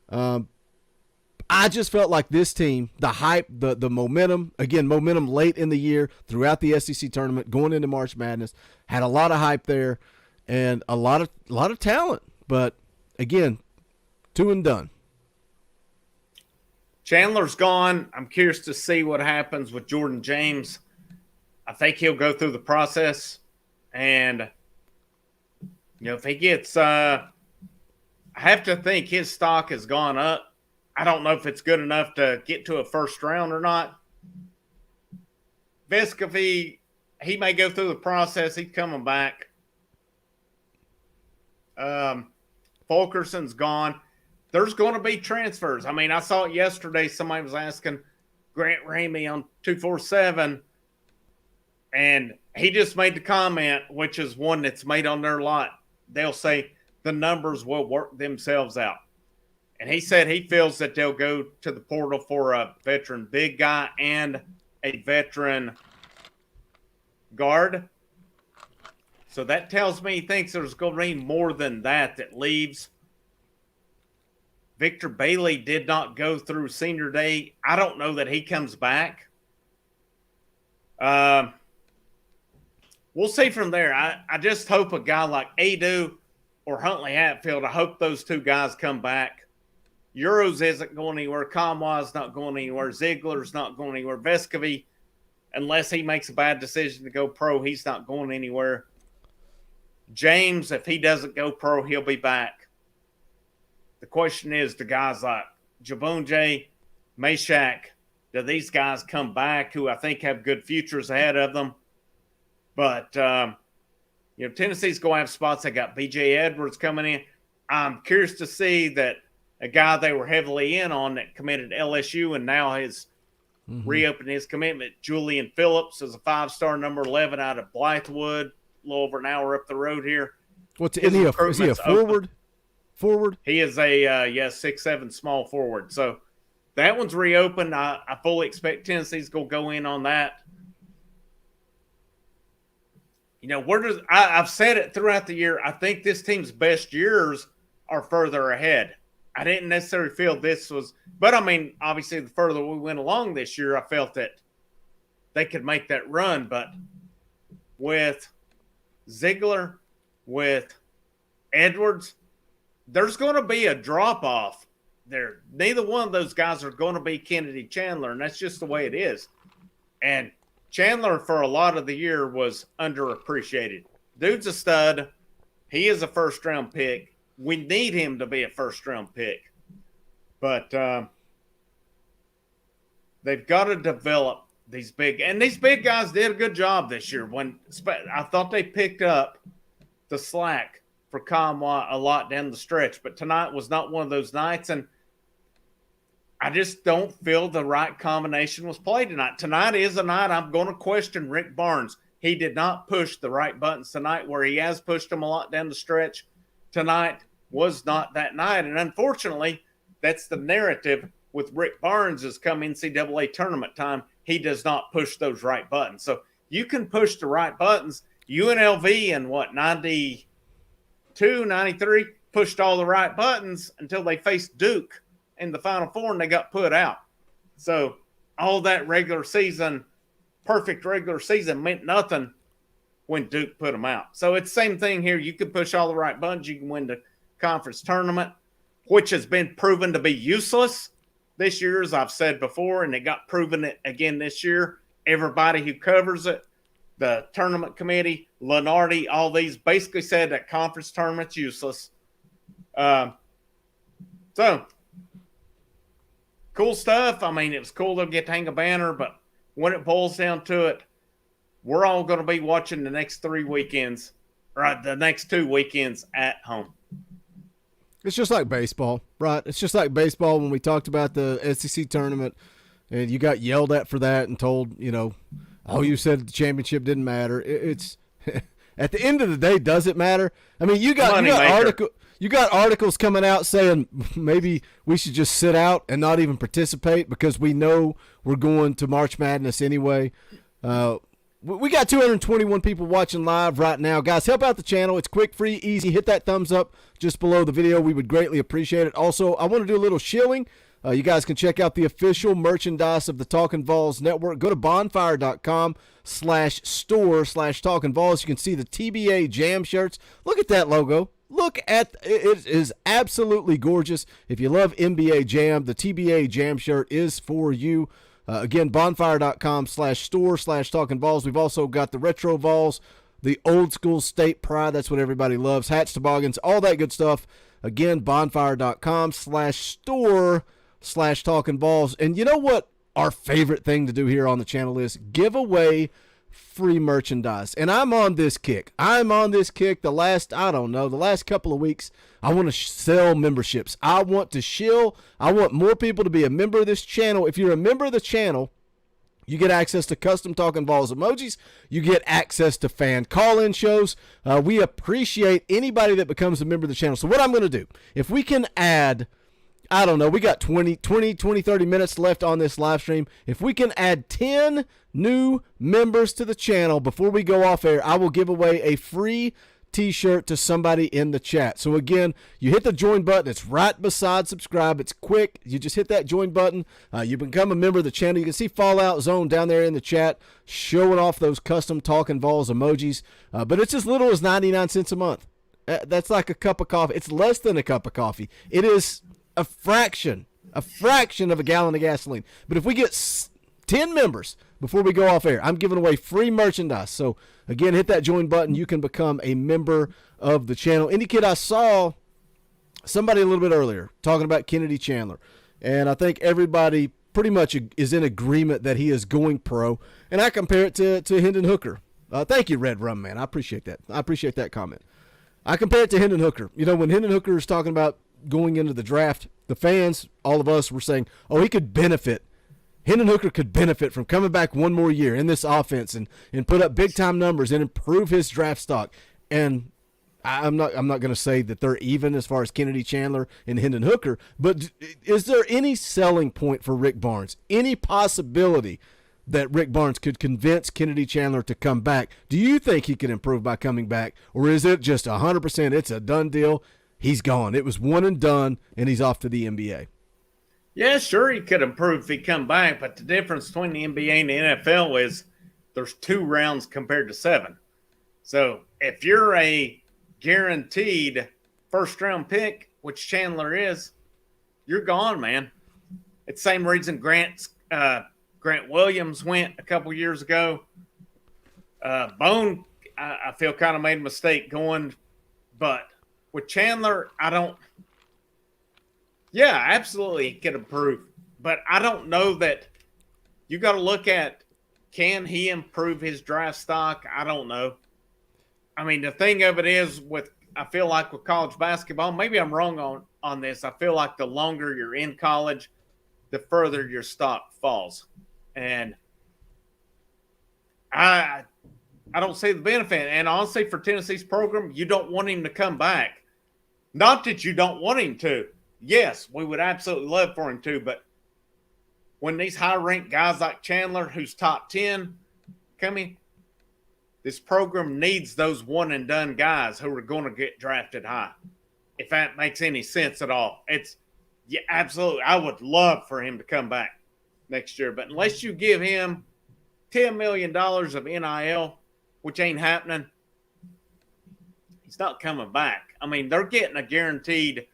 I just felt like this team, the hype, the momentum, again, momentum late in the year throughout the SEC tournament, going into March Madness, had a lot of hype there and a lot of talent. But again, two and done. Chandler's gone. I'm curious to see what happens with Jordan James. I think he'll go through the process, and you know, if he gets, I have to think his stock has gone up. I don't know if it's good enough to get to a first round or not. Vescovy, he may go through the process. He's coming back. Fulkerson's gone. There's going to be transfers. I mean, I saw it yesterday. Somebody was asking Grant Ramey on 247, and he just made the comment, which is one that's made on their lot. They'll say the numbers will work themselves out. And he said he feels that they'll go to the portal for a veteran big guy and a veteran guard. So that tells me he thinks there's going to be more than that leaves. Victor Bailey did not go through senior day. I don't know that he comes back. We'll see from there. I just hope a guy like Adu, or Huntley Hatfield. I hope those two guys come back. Euros isn't going anywhere. Kamwa's not going anywhere. Ziegler's not going anywhere. Vescovy, unless he makes a bad decision to go pro, he's not going anywhere. James, if he doesn't go pro, he'll be back. The question is, the guys like Jabunjay, Meshack, do these guys come back who I think have good futures ahead of them? But, Tennessee's going to have spots. They got B.J. Edwards coming in. I'm curious to see that a guy they were heavily in on that committed to LSU and now has reopened his commitment. Julian Phillips is a 5-star number 11 out of Blythewood, a little over an hour up the road here. Is he a forward? Forward? He is a 6'7" small forward. So that one's reopened. I fully expect Tennessee's going to go in on that. I've said it throughout the year. I think this team's best years are further ahead. I didn't necessarily feel this was, but obviously the further we went along this year, I felt that they could make that run. But with Ziegler, with Edwards, there's going to be a drop off there. Neither one of those guys are going to be Kennedy Chandler, and that's just the way it is. And Chandler, for a lot of the year, was underappreciated. Dude's a stud. He is a first-round pick. We need him to be a first-round pick. But they've got to develop these big – and these big guys did a good job this year. When I thought they picked up the slack for Kamwa a lot down the stretch. But tonight was not one of those nights, and I just don't feel the right combination was played tonight. Tonight is a night I'm going to question Rick Barnes. He did not push the right buttons tonight where he has pushed them a lot down the stretch. Tonight was not that night. And unfortunately, that's the narrative with Rick Barnes is come NCAA tournament time. He does not push those right buttons. So you can push the right buttons. UNLV in 92, 93 pushed all the right buttons until they faced Duke in the Final Four and they got put out. So all that perfect regular season meant nothing when Duke put them out. So it's the same thing here. You can push all the right buttons. You can win the conference tournament, which has been proven to be useless this year, as I've said before, and it got proven again this year. Everybody who covers it, the tournament committee, Lenardi, all these basically said that conference tournament's useless. So cool stuff. It was cool to get to hang a banner, but when it boils down to it, we're all going to be watching the next 3 weekends, right? The next 2 weekends at home. It's just like baseball, right? It's just like baseball when we talked about the SEC tournament and you got yelled at for that and told, you said the championship didn't matter. It's at the end of the day, does it matter? You got articles coming out saying maybe we should just sit out and not even participate because we know we're going to March Madness anyway. We got 221 people watching live right now. Guys, help out the channel. It's quick, free, easy. Hit that thumbs up just below the video. We would greatly appreciate it. Also, I want to do a little shilling. You guys can check out the official merchandise of the Talkin VAWLS Network. Go to bonfire.com/store/Talkin VAWLS. You can see the TBA Jam shirts. Look at that logo. It is absolutely gorgeous. If you love NBA Jam, the TBA Jam shirt is for you. Again, bonfire.com/store/Talkin VAWLS. We've also got the Retro Vols, the old school state pride. That's what everybody loves. Hats, toboggans, all that good stuff. Again, bonfire.com/store/Talkin VAWLS. And you know what our favorite thing to do here on the channel is? Give away free merchandise. And I'm on this kick. The last couple of weeks. I want to sell memberships. I want to shill. I want more people to be a member of this channel. If you're a member of the channel, you get access to custom Talkin VAWLS emojis. You get access to fan call-in shows. We appreciate anybody that becomes a member of the channel. So what I'm going to do, if we can add, we got 30 minutes left on this live stream. If we can add 10 new members to the channel before we go off air, I will give away a free t-shirt to somebody in the chat. So again, you hit the join button. It's right beside subscribe. It's quick. You just hit that join button. You become a member of the channel. You can see Fallout Zone down there in the chat showing off those custom Talkin VAWLS emojis. But it's as little as 99 cents a month. That's like a cup of coffee. It's less than a cup of coffee. It is a fraction of a gallon of gasoline. But if we get 10 members before we go off air, I'm giving away free merchandise. So, again, hit that join button. You can become a member of the channel. Any kid, I saw somebody a little bit earlier talking about Kennedy Chandler, and I think everybody pretty much is in agreement that he is going pro, and I compare it to Hendon Hooker. Thank you, Red Rum Man. I appreciate that. I appreciate that comment. I compare it to Hendon Hooker. You know, when Hendon Hooker is talking about going into the draft, the fans, all of us were saying, oh, he could benefit. Hendon Hooker could benefit from coming back one more year in this offense and put up big-time numbers and improve his draft stock. And I'm not going to say that they're even as far as Kennedy Chandler and Hendon Hooker, but is there any selling point for Rick Barnes? Any possibility that Rick Barnes could convince Kennedy Chandler to come back? Do you think he could improve by coming back, or is it just 100% it's a done deal? He's gone. It was one and done, and he's off to the NBA. Yeah, sure, he could improve if he come back, but the difference between the NBA and the NFL is there's 2 rounds compared to 7. So if you're a guaranteed first-round pick, which Chandler is, you're gone, man. It's the same reason Grant Williams went a couple years ago. Bone, I feel kind of made a mistake going, but with Chandler, yeah, absolutely he could improve. But I don't know that you got to look at, can he improve his draft stock? I don't know. I mean, the thing of it is, I feel like with college basketball, maybe I'm wrong on this. I feel like the longer you're in college, the further your stock falls. And I don't see the benefit. And honestly, for Tennessee's program, you don't want him to come back. Not that you don't want him to. Yes, we would absolutely love for him to. But when these high-ranked guys like Chandler, who's top 10, come in, this program needs those one-and-done guys who are going to get drafted high, if that makes any sense at all. Yeah, absolutely. I would love for him to come back next year. But unless you give him $10 million of NIL, which ain't happening, he's not coming back. I mean, they're getting a guaranteed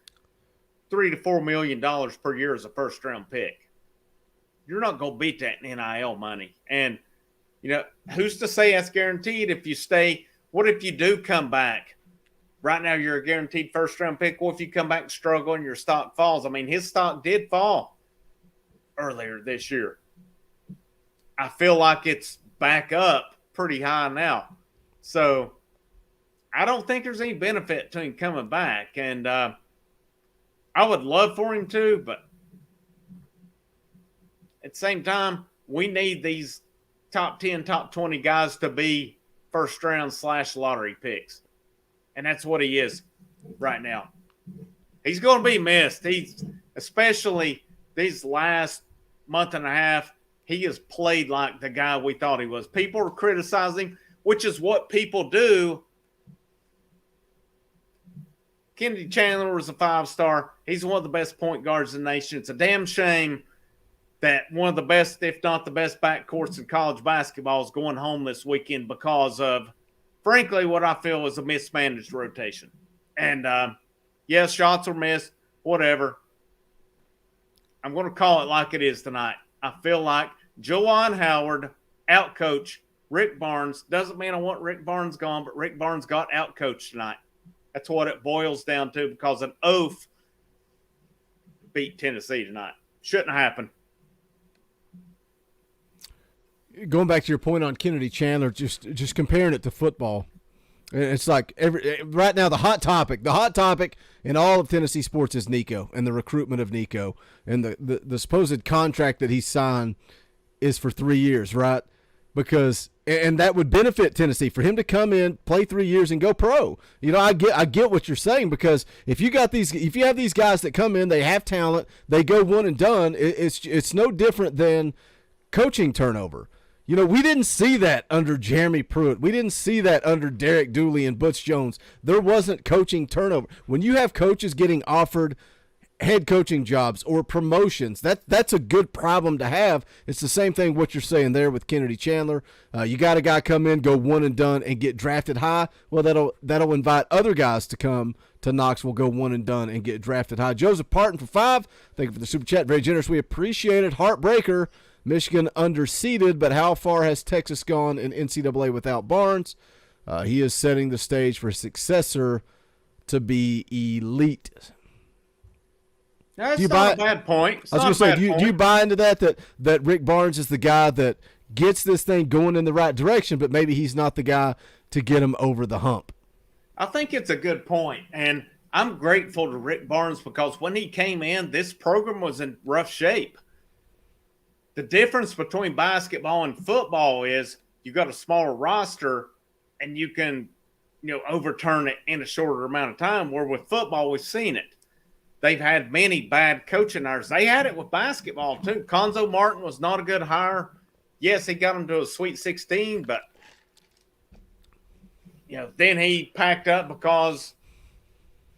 $3 to $4 million per year as a first-round pick. You're not going to beat that in NIL money. And, you know, who's to say that's guaranteed if you stay? What if you do come back? Right now, you're a guaranteed first-round pick. What if you come back and struggle and your stock falls? I mean, his stock did fall earlier this year. I feel like it's back up pretty high now. So I don't think there's any benefit to him coming back. And I would love for him to, but at the same time, we need these top 10, top 20 guys to be first-round / lottery picks. And that's what he is right now. He's going to be missed. He's, especially these last month and a half, he has played like the guy we thought he was. People are criticizing, which is what people do. Kennedy Chandler was a 5-star. He's one of the best point guards in the nation. It's a damn shame that one of the best, if not the best backcourts in college basketball is going home this weekend because of, frankly, what I feel is a mismanaged rotation. And, yes, shots were missed, whatever. I'm going to call it like it is tonight. I feel like Juwan Howard outcoached Rick Barnes. Doesn't mean I want Rick Barnes gone, but Rick Barnes got outcoached tonight. That's what it boils down to, because an oaf beat Tennessee tonight. Shouldn't happen. Going back to your point on Kennedy Chandler, just comparing it to football, it's like right now the hot topic in all of Tennessee sports is Nico and the recruitment of Nico, and the supposed contract that he signed is for 3 years, right? Because and that would benefit Tennessee for him to come in, play 3 years, and go pro. You know, I get what you're saying, because if you have these guys that come in, they have talent, they go one and done. It's no different than coaching turnover. You know, we didn't see that under Jeremy Pruitt. We didn't see that under Derek Dooley and Butch Jones. There wasn't coaching turnover. When you have coaches getting offered head coaching jobs or promotions. That's a good problem to have. It's the same thing what you're saying there with Kennedy Chandler. You got a guy come in, go one and done, and get drafted high. Well, that'll invite other guys to come to Knoxville, go one and done, and get drafted high. Joseph Parton for 5. Thank you for the super chat. Very generous. We appreciate it. Heartbreaker. Michigan underseeded, but how far has Texas gone in NCAA without Barnes? He is setting the stage for his successor to be elite. That's not a bad point. I was going to say, do you buy into that Rick Barnes is the guy that gets this thing going in the right direction, but maybe he's not the guy to get him over the hump? I think it's a good point, and I'm grateful to Rick Barnes because when he came in, this program was in rough shape. The difference between basketball and football is you got a smaller roster and you can, overturn it in a shorter amount of time, where with football, we've seen it. They've had many bad coaching hires. They had it with basketball, too. Conzo Martin was not a good hire. Yes, he got him to a Sweet 16, but, then he packed up because,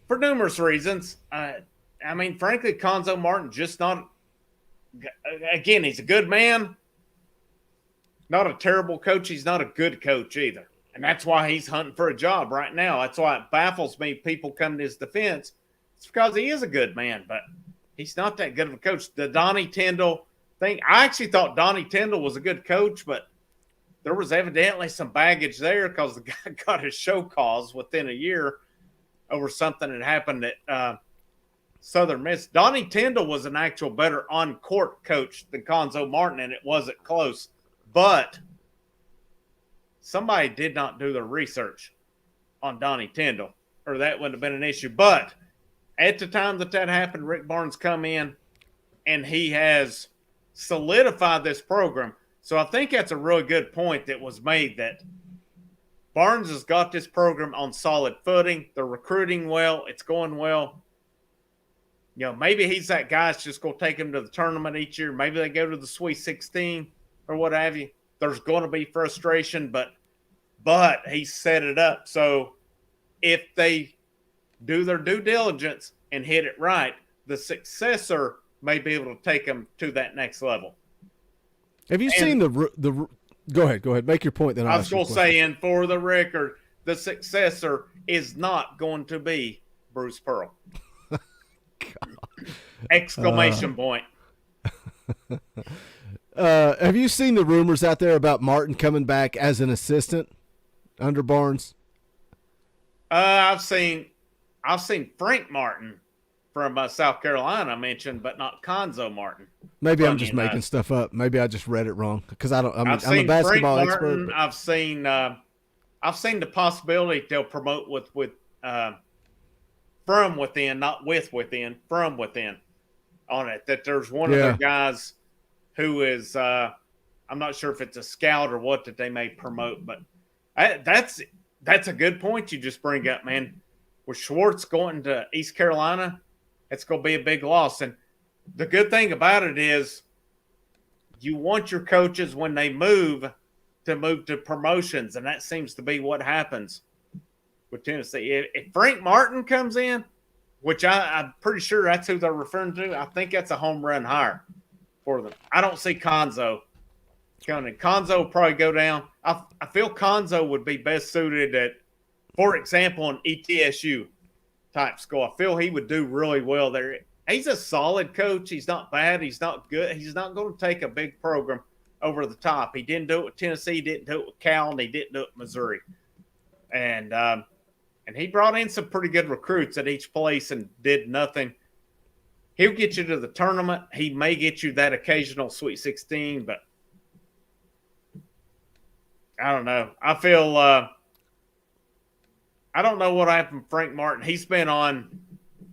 for numerous reasons, frankly, Conzo Martin just not – again, he's a good man, not a terrible coach. He's not a good coach either. And that's why he's hunting for a job right now. That's why it baffles me people come to his defense. It's because he is a good man, but he's not that good of a coach. The Donnie Tyndall thing, I actually thought Donnie Tyndall was a good coach, but there was evidently some baggage there because the guy got his show cause within a year over something that happened at Southern Miss. Donnie Tyndall was an actual better on-court coach than Conzo Martin, and it wasn't close. But somebody did not do their research on Donnie Tyndall, or that wouldn't have been an issue. But at the time that happened, Rick Barnes come in, and he has solidified this program. So I think that's a really good point that was made, that Barnes has got this program on solid footing. They're recruiting well. It's going well. Maybe he's that guy that's just going to take him to the tournament each year. Maybe they go to the Sweet 16 or what have you. There's going to be frustration, but he set it up. So if they do their due diligence and hit it right, the successor may be able to take them to that next level. Have you seen the go ahead. Make your point. Then I was going to say, and for the record, the successor is not going to be Bruce Pearl. Exclamation point. Have you seen the rumors out there about Martin coming back as an assistant under Barnes? I've seen Frank Martin from South Carolina mentioned, but not Conzo Martin. Maybe I'm just making stuff up. Maybe I just read it wrong because I'm a basketball Frank expert. Martin, I've seen the possibility they'll promote with from within, not with within, from within on it. That there's one of their guys who is I'm not sure if it's a scout or what that they may promote, but that's a good point you just bring up, man. With Schwartz going to East Carolina, it's going to be a big loss. And the good thing about it is you want your coaches when they move to promotions, and that seems to be what happens with Tennessee. If Frank Martin comes in, which I'm pretty sure that's who they're referring to, I think that's a home run hire for them. I don't see Conzo coming in. Conzo will probably go down. I feel Conzo would be best suited at, for example, an ETSU type school. I feel he would do really well there. He's a solid coach. He's not bad. He's not good. He's not going to take a big program over the top. He didn't do it with Tennessee. He didn't do it with Cal, and he didn't do it with Missouri. And he brought in some pretty good recruits at each place and did nothing. He'll get you to the tournament. He may get you that occasional Sweet 16, but I don't know. I feel I don't know what happened to Frank Martin. He's been on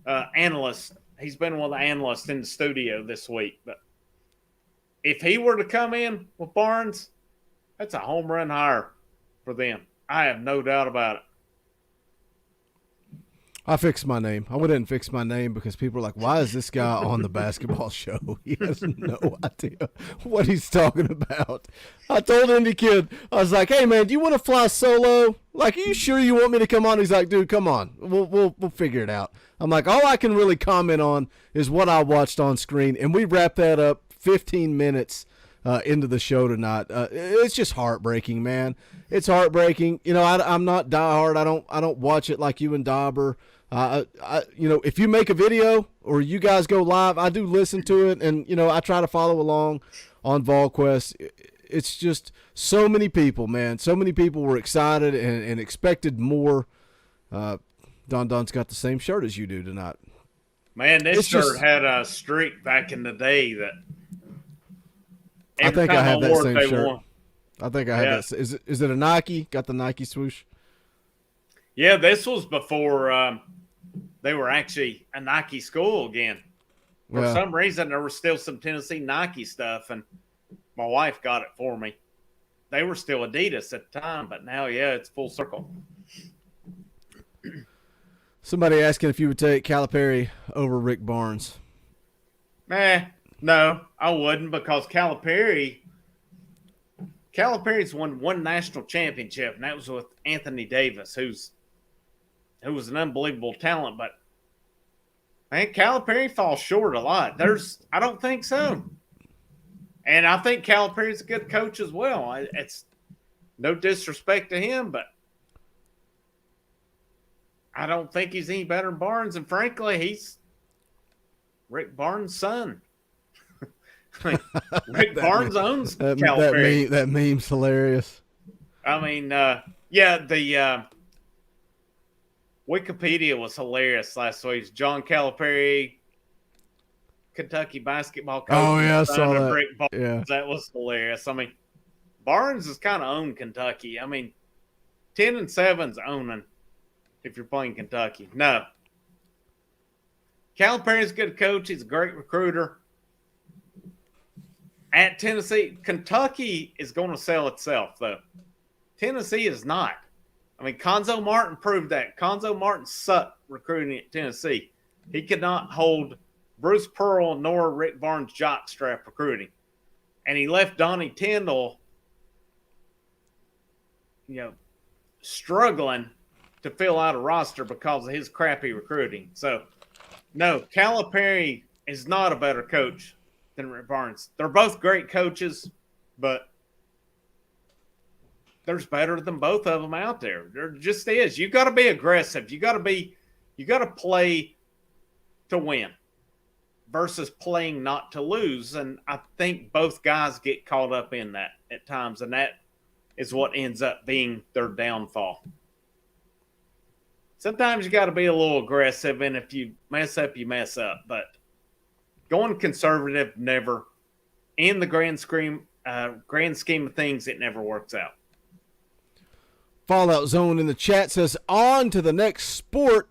analyst. He's been one of the analysts in the studio this week. But if he were to come in with Barnes, that's a home run hire for them. I have no doubt about it. I fixed my name. I went ahead and fixed my name because people are like, why is this guy on the basketball show? He has no idea what he's talking about. I told Indy Kid, I was like, hey, man, do you want to fly solo? Like, are you sure you want me to come on? He's like, dude, come on. We'll figure it out. I'm like, all I can really comment on is what I watched on screen. And we wrapped that up 15 minutes into the show tonight. It's just heartbreaking, man. It's heartbreaking. You know, I'm not diehard. I don't watch it like you and Dauber. You know, if you make a video or you guys go live, I do listen to it, and you know, I try to follow along on VolQuest. It's just so many people, man. So many people were excited and expected more. Don's got the same shirt as you do tonight. Man, this shirt had a streak back in the day that. I think I have that same shirt. Won. I think I have that. Is it a Nike? Got the Nike swoosh? Yeah, this was before they were actually a Nike school again. For some reason, there was still some Tennessee Nike stuff, and my wife got it for me. They were still Adidas at the time, but now, yeah, it's full circle. Somebody asking if you would take Calipari over Rick Barnes. No, I wouldn't, because Calipari's won one national championship, and that was with Anthony Davis, who was an unbelievable talent. But man, Calipari falls short a lot. I don't think so. And I think Calipari's a good coach as well. It's no disrespect to him, but I don't think he's any better than Barnes. And frankly, he's Rick Barnes' son. Rick Barnes owns Calipari. That meme's hilarious. I mean, the Wikipedia was hilarious last week. John Calipari, Kentucky basketball coach. Oh, yeah, I saw that. Rick Barnes. Yeah. That was hilarious. I mean, Barnes has kind of owned Kentucky. I mean, 10-7's owning if you're playing Kentucky. No. Calipari's a good coach. He's a great recruiter. At Tennessee, Kentucky is going to sell itself, though. Tennessee is not. I mean, Conzo Martin proved that. Conzo Martin sucked recruiting at Tennessee. He could not hold Bruce Pearl nor Rick Barnes' jockstrap recruiting. And he left Donnie Tyndall, struggling to fill out a roster because of his crappy recruiting. So, no, Calipari is not a better coach than Rick Barnes. They're both great coaches, but there's better than both of them out there. There just is. You got to be aggressive. You got to play to win versus playing not to lose. And I think both guys get caught up in that at times, and that is what ends up being their downfall. Sometimes you got to be a little aggressive, and if you mess up, you mess up. But going conservative never, in the grand scheme of things, it never works out. Fallout Zone in the chat says, on to the next sport.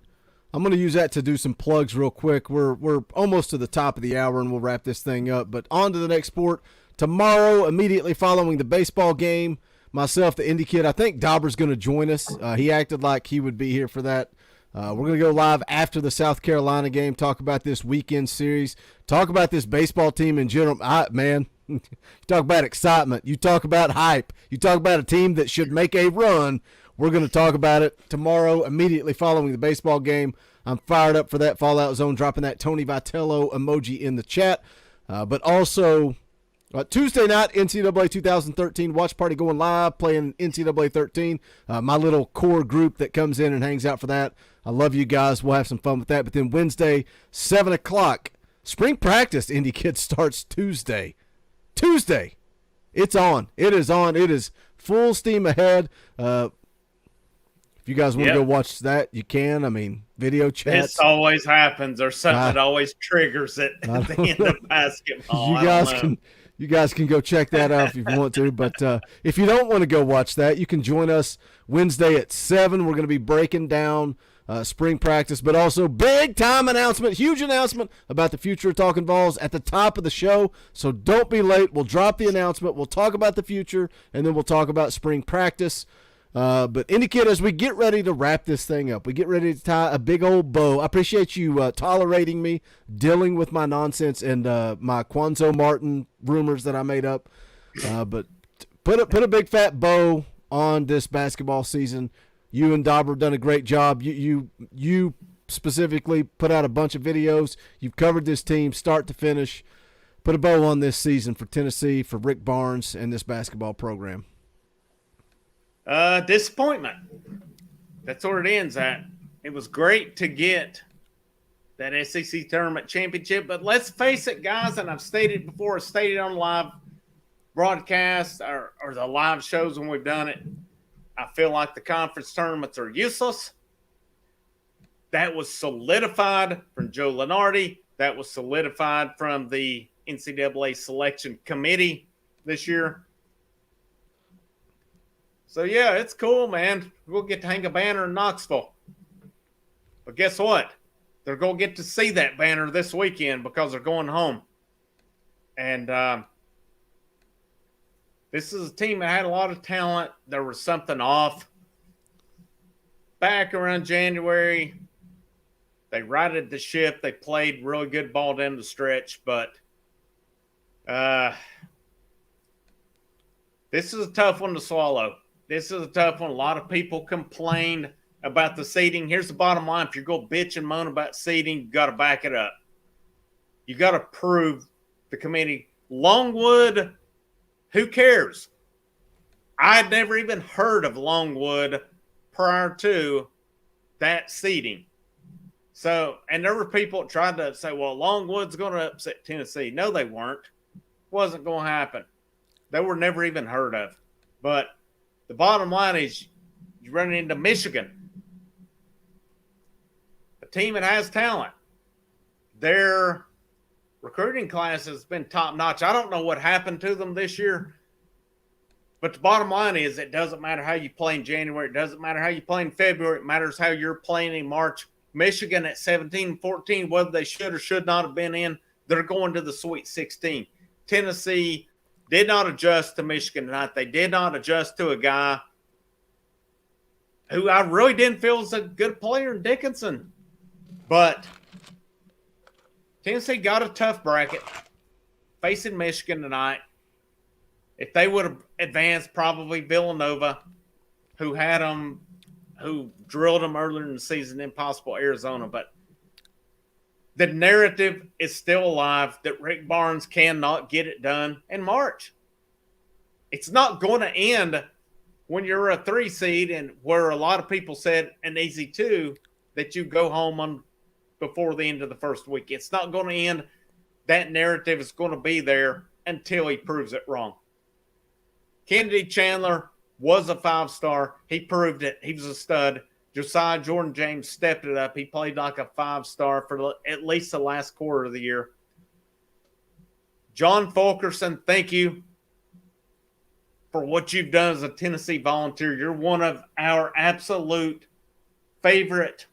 I'm going to use that to do some plugs real quick. We're almost to the top of the hour, and we'll wrap this thing up. But on to the next sport. Tomorrow, immediately following the baseball game, myself, the Indy Kid, I think Dauber's going to join us. He acted like he would be here for that. We're going to go live after the South Carolina game, talk about this weekend series, talk about this baseball team in general. Man, you talk about excitement. You talk about hype. You talk about a team that should make a run. We're going to talk about it tomorrow, immediately following the baseball game. I'm fired up for that. Fallout Zone dropping that Tony Vitello emoji in the chat. But also, Tuesday night, NCAA 2013 watch party going live, playing NCAA 13. My little core group that comes in and hangs out for that. I love you guys. We'll have some fun with that. But then Wednesday, 7 o'clock, spring practice, Indy Kids starts Tuesday. It's on. It is on. It is full steam ahead. If you guys want to go watch that, you can. I mean, video chats. This always happens. There's something that always triggers it at the end of basketball. You guys can go check that out if you want to. But if you don't want to go watch that, you can join us Wednesday at 7. We're going to be breaking down spring practice, but also big-time announcement, huge announcement about the future of Talkin VAWLS at the top of the show. So don't be late. We'll drop the announcement. We'll talk about the future, and then we'll talk about spring practice. But indicate as we get ready to wrap this thing up, we get ready to tie a big old bow. I appreciate you tolerating me, dealing with my nonsense and my Quanzo Martin rumors that I made up. But put a big fat bow on this basketball season. You and Dauber done a great job. You specifically put out a bunch of videos. You've covered this team start to finish. Put a bow on this season for Tennessee, for Rick Barnes, and this basketball program. Disappointment. That's where it ends at. It was great to get that SEC tournament championship, but let's face it, guys, and I've stated before, stated on live broadcast or the live shows when we've done it, I feel like the conference tournaments are useless. That was solidified from Joe Lunardi. That was solidified from the NCAA selection committee this year. So, yeah, it's cool, man. We'll get to hang a banner in Knoxville. But guess what? They're going to get to see that banner this weekend because they're going home. And this is a team that had a lot of talent. There was something off. Back around January, they righted the ship. They played really good ball down the stretch. But this is a tough one to swallow. This is a tough one. A lot of people complained about the seeding. Here's the bottom line. If you're going to bitch and moan about seeding, you got to back it up. You got to prove the committee. Longwood, who cares? I had never even heard of Longwood prior to that seeding. So, and there were people that tried to say, well, Longwood's going to upset Tennessee. No, they weren't. Wasn't going to happen. They were never even heard of. But the bottom line is you run into Michigan, a team that has talent. Their recruiting class has been top-notch. I don't know what happened to them this year, but the bottom line is it doesn't matter how you play in January. It doesn't matter how you play in February. It matters how you're playing in March. Michigan at 17-14, whether they should or should not have been in, they're going to the Sweet 16. Tennessee did not adjust to Michigan tonight. They did not adjust to a guy who I really didn't feel was a good player in Dickinson. But Tennessee got a tough bracket facing Michigan tonight. If they would have advanced, probably Villanova, who had them, who drilled them earlier in the season, impossible Arizona. But the narrative is still alive that Rick Barnes cannot get it done in March. It's not going to end when you're a 3 seed and where a lot of people said an easy 2 that you go home on before the end of the first week. It's not going to end. That narrative is going to be there until he proves it wrong. Kennedy Chandler was a 5-star. He proved it. He was a stud. Josiah Jordan James stepped it up. He played like a 5-star for at least the last quarter of the year. John Fulkerson, thank you for what you've done as a Tennessee Volunteer. You're one of our absolute favorite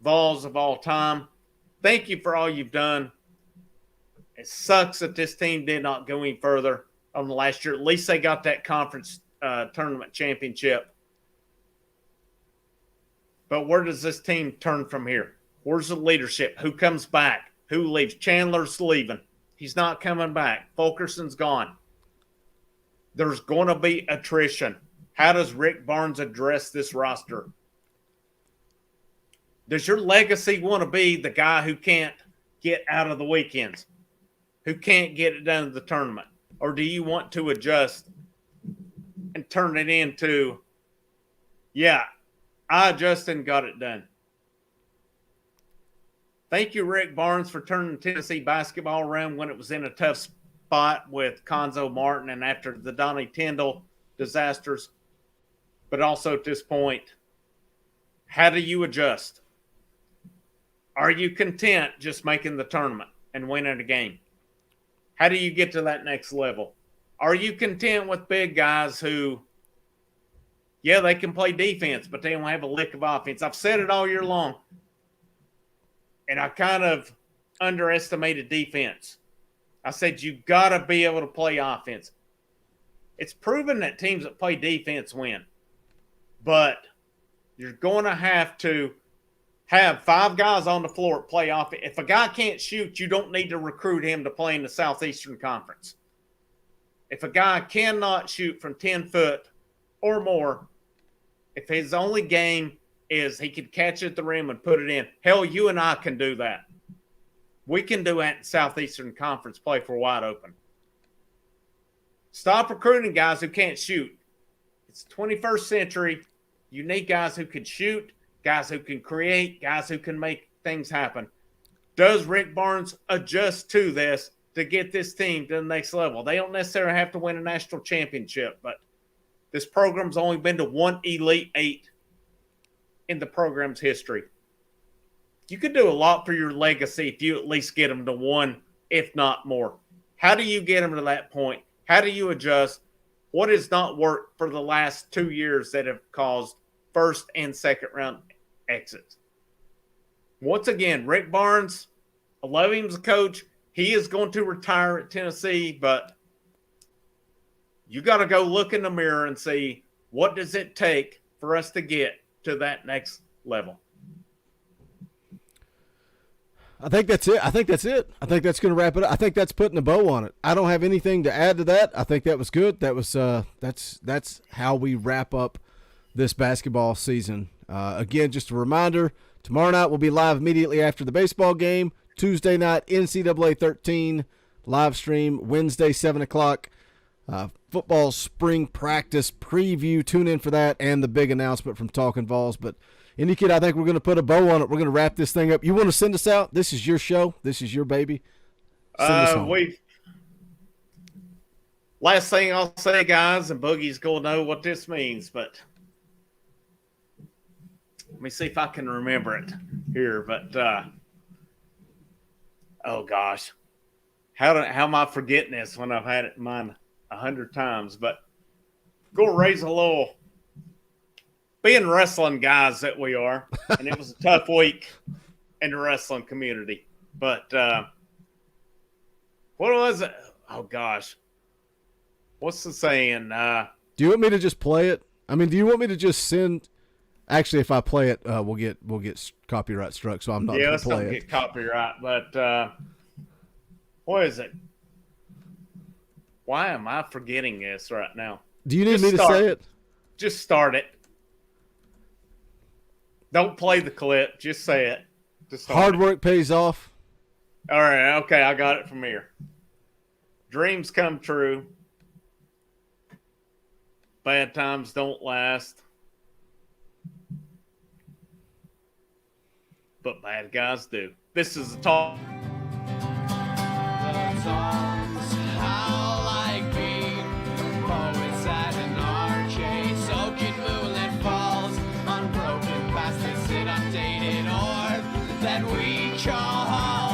Vols of all time. Thank you for all you've done. It sucks that this team did not go any further on the last year. At least they got that conference tournament championship. But where does this team turn from here? Where's the leadership? Who comes back? Who leaves? Chandler's leaving. He's not coming back. Fulkerson's gone. There's going to be attrition. How does Rick Barnes address this roster? Does your legacy want to be the guy who can't get out of the weekends, who can't get it done in the tournament? Or do you want to adjust and turn it into, yeah, I adjusted and got it done? Thank you, Rick Barnes, for turning Tennessee basketball around when it was in a tough spot with Conzo Martin and after the Donnie Tyndall disasters. But also at this point, how do you adjust? Are you content just making the tournament and winning a game? How do you get to that next level? Are you content with big guys who, yeah, they can play defense, but they don't have a lick of offense? I've said it all year long, and I kind of underestimated defense. I said you got to be able to play offense. It's proven that teams that play defense win. but you're going to have 5 guys on the floor at playoff. If a guy can't shoot, you don't need to recruit him to play in the Southeastern Conference. If a guy cannot shoot from 10 foot or more, if his only game is he can catch at the rim and put it in, hell, you and I can do that. We can do that in Southeastern Conference play for wide open. Stop recruiting guys who can't shoot. It's 21st century. You need guys who can shoot, guys who can create, guys who can make things happen. Does Rick Barnes adjust to this to get this team to the next level? They don't necessarily have to win a national championship, but this program's only been to one Elite Eight in the program's history. You could do a lot for your legacy if you at least get them to one, if not more. How do you get them to that point? How do you adjust? What has not worked for the last 2 years that have caused first and second round exits? Once again, Rick Barnes, I love him as a coach. He is going to retire at Tennessee, but you got to go look in the mirror and see, what does it take for us to get to that next level? I think that's it. I think that's going to wrap it up. I think that's putting a bow on it. I don't have anything to add to that. I think that was good. That was that's how we wrap up this basketball season. Again, just a reminder, tomorrow night we'll be live immediately after the baseball game. Tuesday night, NCAA 13 live stream. Wednesday, 7 o'clock. Football spring practice preview. Tune in for that and the big announcement from Talkin VAWLS. But Indy Kid, I think we're going to put a bow on it. We're going to wrap this thing up. You want to send us out? This is your show. This is your baby. Send us home. Last thing I'll say, guys, and Boogie's going to know what this means, but let me see if I can remember it here. But, oh, gosh. How am I forgetting this when I've had it in mind 100 times? But go raise a little, being wrestling guys that we are, and it was a tough week in the wrestling community. But what was it? Oh, gosh. What's the saying? Do you want me to just play it? I mean, do you want me to just send? Actually, if I play it, we'll get copyright struck, so I'm not going to play it. Yeah, let's get copyright. But what is it? Why am I forgetting this right now? Do you need me to say it? Just start it. Don't play the clip. Just say it. Hard work pays off. All right. Okay. I got it from here. Dreams come true. Bad times don't last. But bad guys do. This is the talk. That we call home.